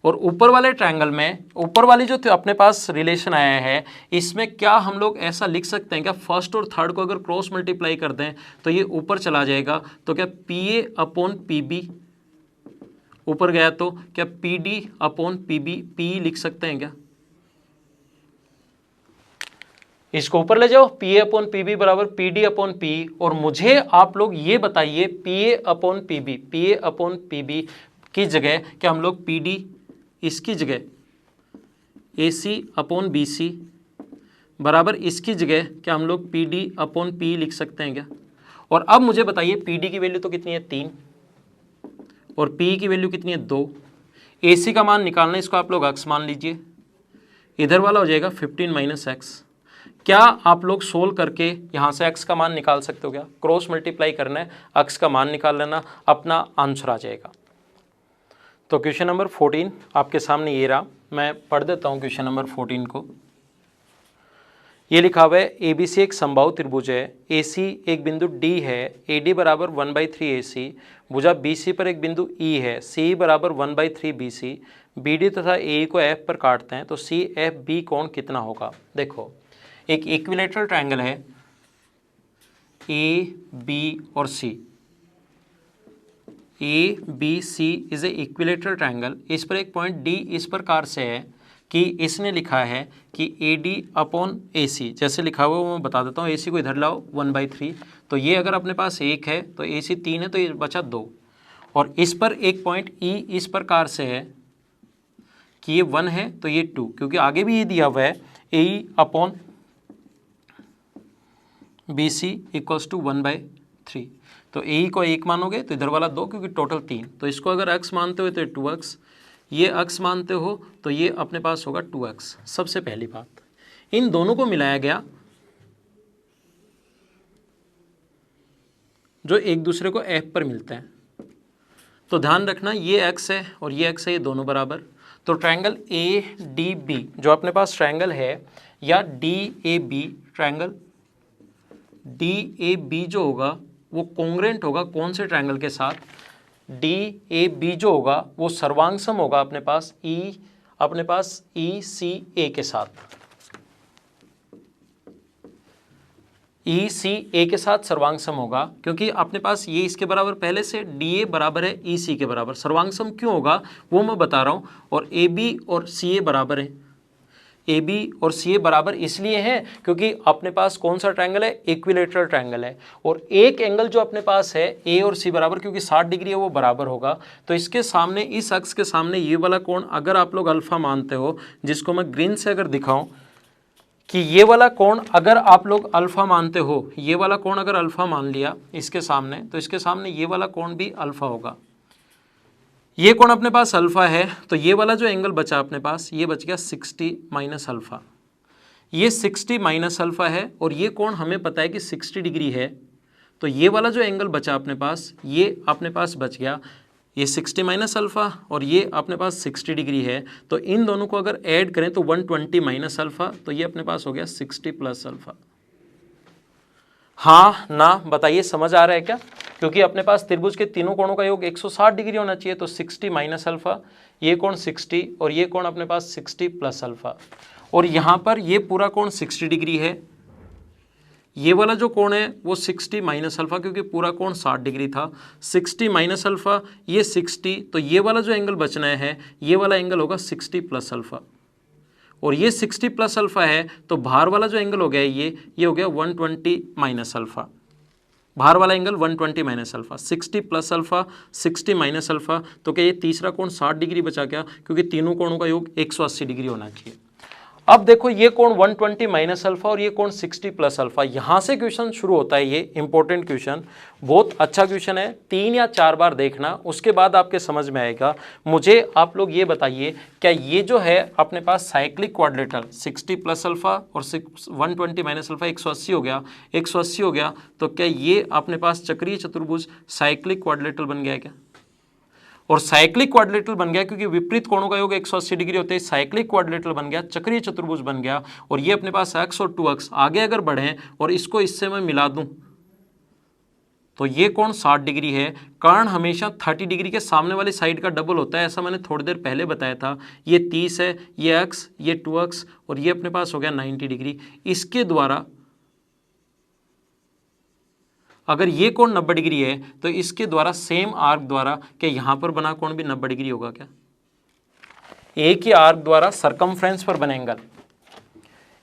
और ऊपर वाले ट्रायंगल में ऊपर वाली जो अपने पास रिलेशन आया है, इसमें क्या हम लोग ऐसा लिख सकते हैं क्या, फर्स्ट और थर्ड को अगर क्रॉस मल्टीप्लाई कर दें तो ये ऊपर चला जाएगा, तो क्या PA/PB ऊपर गया तो क्या PD/PB P लिख सकते हैं क्या? इसको ऊपर ले जाओ, PA/PB बराबर PD/P, और मुझे आप लोग ये बताइए PA/PB की जगह क्या हम लोग PD, इसकी जगह AC/BC बराबर इसकी जगह क्या हम लोग PD/P लिख सकते हैं क्या? और अब मुझे बताइए PD की वैल्यू तो कितनी है 3 और P की वैल्यू कितनी है 2। AC का मान निकालना, इसको आप लोग x मान लीजिए, इधर वाला हो जाएगा 15 - x। क्या आप लोग सोल्व करके यहाँ से x का मान निकाल सकते हो क्या? क्रॉस मल्टीप्लाई करना है, x का मान निकाल लेना, अपना आंसर आ जाएगा। तो क्वेश्चन नंबर 14 आपके सामने ये रहा, मैं पढ़ देता हूँ क्वेश्चन नंबर 14 को। ये लिखा हुआ है ABC एक समबाहु त्रिभुज है, AC एक बिंदु D है, AD बराबर 1/3 AC, भुजा BC पर एक बिंदु E है, CE बराबर 1/3 BC, BD तथा AE को F पर काटते हैं तो CFB कोण कितना होगा? देखो, एक इक्विलेटरल ट्रायंगल है AB और C, ABC is a equilateral triangle. इस पर एक पॉइंट D इस प्रकार से है कि इसने लिखा है कि AD/AC, जैसे लिखा हुआ वो मैं बता देता हूँ। AC को इधर लाओ 1/3, तो ये अगर अपने पास 1 है तो AC 3 है तो ये बचा 2, और इस पर एक पॉइंट E इस प्रकार से है कि ये 1 है तो ये 2, क्योंकि आगे भी ये दिया हुआ है AE/BC इक्वल्स टू 1/3, तो AE को 1 मानोगे तो इधर वाला 2, क्योंकि टोटल 3, तो इसको अगर x मानते हो तो 2x, ये x मानते हो तो ये अपने पास होगा 2x। सबसे पहली बात, इन दोनों को मिलाया गया जो एक दूसरे को F पर मिलते हैं, तो ध्यान रखना ये x है और ये x है, ये दोनों बराबर। तो ट्रायंगल ADB जो अपने पास ट्रायंगल है, या DAB ट्रायंगल DAB जो होगा वो कॉन्ग्रुएंट होगा कौन से ट्रायंगल के साथ? DAB जो होगा वो सर्वांगसम होगा अपने पास ECA के साथ, ECA के साथ सर्वांगसम होगा, क्योंकि अपने पास ये इसके बराबर पहले से DA बराबर है EC के बराबर। सर्वांगसम क्यों होगा वो मैं बता रहा हूँ। और AB और CA बराबर है, AB और CA बराबर इसलिए है क्योंकि अपने पास कौन सा ट्रायंगल है? इक्विलेटरल ट्रायंगल है, और एक एंगल जो अपने पास है A और C बराबर, क्योंकि 60 डिग्री है वो बराबर होगा। तो इसके सामने, इस अक्ष के सामने ये वाला कोण अगर आप लोग अल्फा मानते हो, जिसको मैं ग्रीन से अगर दिखाऊं कि ये वाला कोण अगर आप लोग अल्फा मानते हो, ये वाला कोण अगर अल्फा मान लिया इसके सामने, तो इसके सामने ये वाला कोण भी अल्फा होगा। ये कोण अपने पास अल्फा है, तो ये वाला जो एंगल बचा अपने पास, ये बच गया 60 माइनस अल्फा। ये 60 माइनस अल्फा है और ये कोण हमें पता है कि 60 डिग्री है, तो ये वाला जो एंगल बचा अपने पास, ये अपने पास बच गया, ये 60 माइनस अल्फा और ये अपने पास 60 डिग्री है, तो इन दोनों को अगर ऐड करें तो 120 माइनस अल्फा, तो ये अपने पास हो गया 60 प्लस अल्फा। हाँ ना बताइए, समझ आ रहा है क्या? क्योंकि अपने पास त्रिभुज के तीनों कोणों का योग 160 डिग्री होना चाहिए, तो 60 माइनस अल्फा, ये कोण 60 और ये कोण अपने पास 60 प्लस अल्फा, और यहाँ पर ये पूरा कोण 60 डिग्री है, ये वाला जो कोण है वो 60 माइनस अल्फा, क्योंकि पूरा कोण 60 डिग्री था। 60 माइनस अल्फा, ये 60, तो ये वाला जो एंगल बचना है ये वाला एंगल होगा 60 प्लस अल्फा, और ये 60 प्लस अल्फा है, तो बाहर वाला जो एंगल हो गया ये हो गया 120 माइनस अल्फा। बाहर वाला angle 120 minus alpha, 60 plus alpha, 60 minus alpha, तो क्या ये तीसरा कोण 60 डिग्री बचा क्या? क्योंकि तीनों कोणों का योग 180 डिग्री होना चाहिए। अब देखो ये कोण 120 माइनस अल्फा और ये कोण 60 प्लस अल्फा, यहाँ से क्वेश्चन शुरू होता है। ये इंपॉर्टेंट क्वेश्चन, बहुत अच्छा क्वेश्चन है, 3 या 4 बार देखना, उसके बाद आपके समझ में आएगा। मुझे आप लोग ये बताइए, क्या ये जो है अपने पास साइक्लिक क्वाड्रेटर 60 प्लस अल्फा और 120 माइनस अल्फा 180 हो गया, 180 हो गया, तो क्या ये अपने पास चक्रीय चतुर्भुज साइक्लिक क्वाड्रेटर बन गया क्या? और साइक्लिक क्वाड्रिलेटरल बन गया, क्योंकि विपरीत कोणों का योग 180 डिग्री होते हैं, साइक्लिक क्वाड्रिलेटरल बन गया, चक्रीय चतुर्भुज बन गया। और ये अपने पास x और 2x आगे अगर बढ़े और इसको इससे मैं मिला दूं तो ये कोण 60 डिग्री है। कर्ण हमेशा 30 डिग्री के सामने वाली साइड का डबल होता है, ऐसा मैंने थोड़ी देर पहले बताया था। ये 30 है, ये x, ये 2x और ये अपने पास हो गया 90 डिग्री। इसके द्वारा अगर ये कोण 90 डिग्री है तो इसके द्वारा सेम आर्क द्वारा क्या यहाँ पर बना कोण भी 90 डिग्री होगा क्या? एक ही आर्क द्वारा सरकमफ्रेंस पर बने एंगल,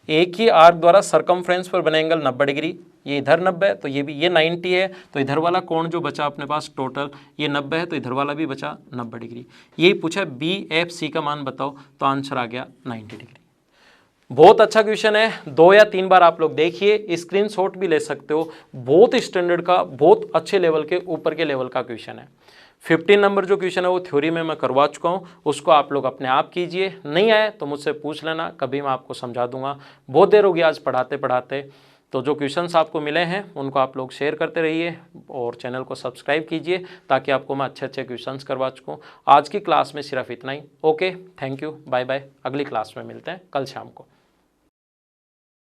एक ही आर्क द्वारा सरकमफ्रेंस पर बने एंगल 90 डिग्री। ये इधर 90 है तो ये भी, ये 90 है तो इधर वाला कोण जो बचा अपने पास टोटल ये 90 है, तो इधर वाला भी बचा 90 डिग्री। यही पूछा BFC का मान बताओ, तो आंसर आ गया 90 डिग्री। बहुत अच्छा क्वेश्चन है, 2 या 3 बार आप लोग देखिए, स्क्रीनशॉट भी ले सकते हो। बहुत स्टैंडर्ड का, बहुत अच्छे लेवल के, ऊपर के लेवल का क्वेश्चन है। 15 नंबर जो क्वेश्चन है वो थ्योरी में मैं करवा चुका हूँ, उसको आप लोग अपने आप कीजिए। नहीं आए तो मुझसे पूछ लेना, कभी मैं आपको समझा दूंगा। बहुत देर हो गई आज पढ़ाते पढ़ाते, तो जो क्वेश्चन्स आपको मिले हैं उनको आप लोग शेयर करते रहिए और चैनल को सब्सक्राइब कीजिए, ताकि आपको मैं अच्छे अच्छे क्वेश्चंस करवा चुकूँ। आज की क्लास में सिर्फ इतना ही। Okay, thank you, bye bye. अगली क्लास में मिलते हैं कल शाम को।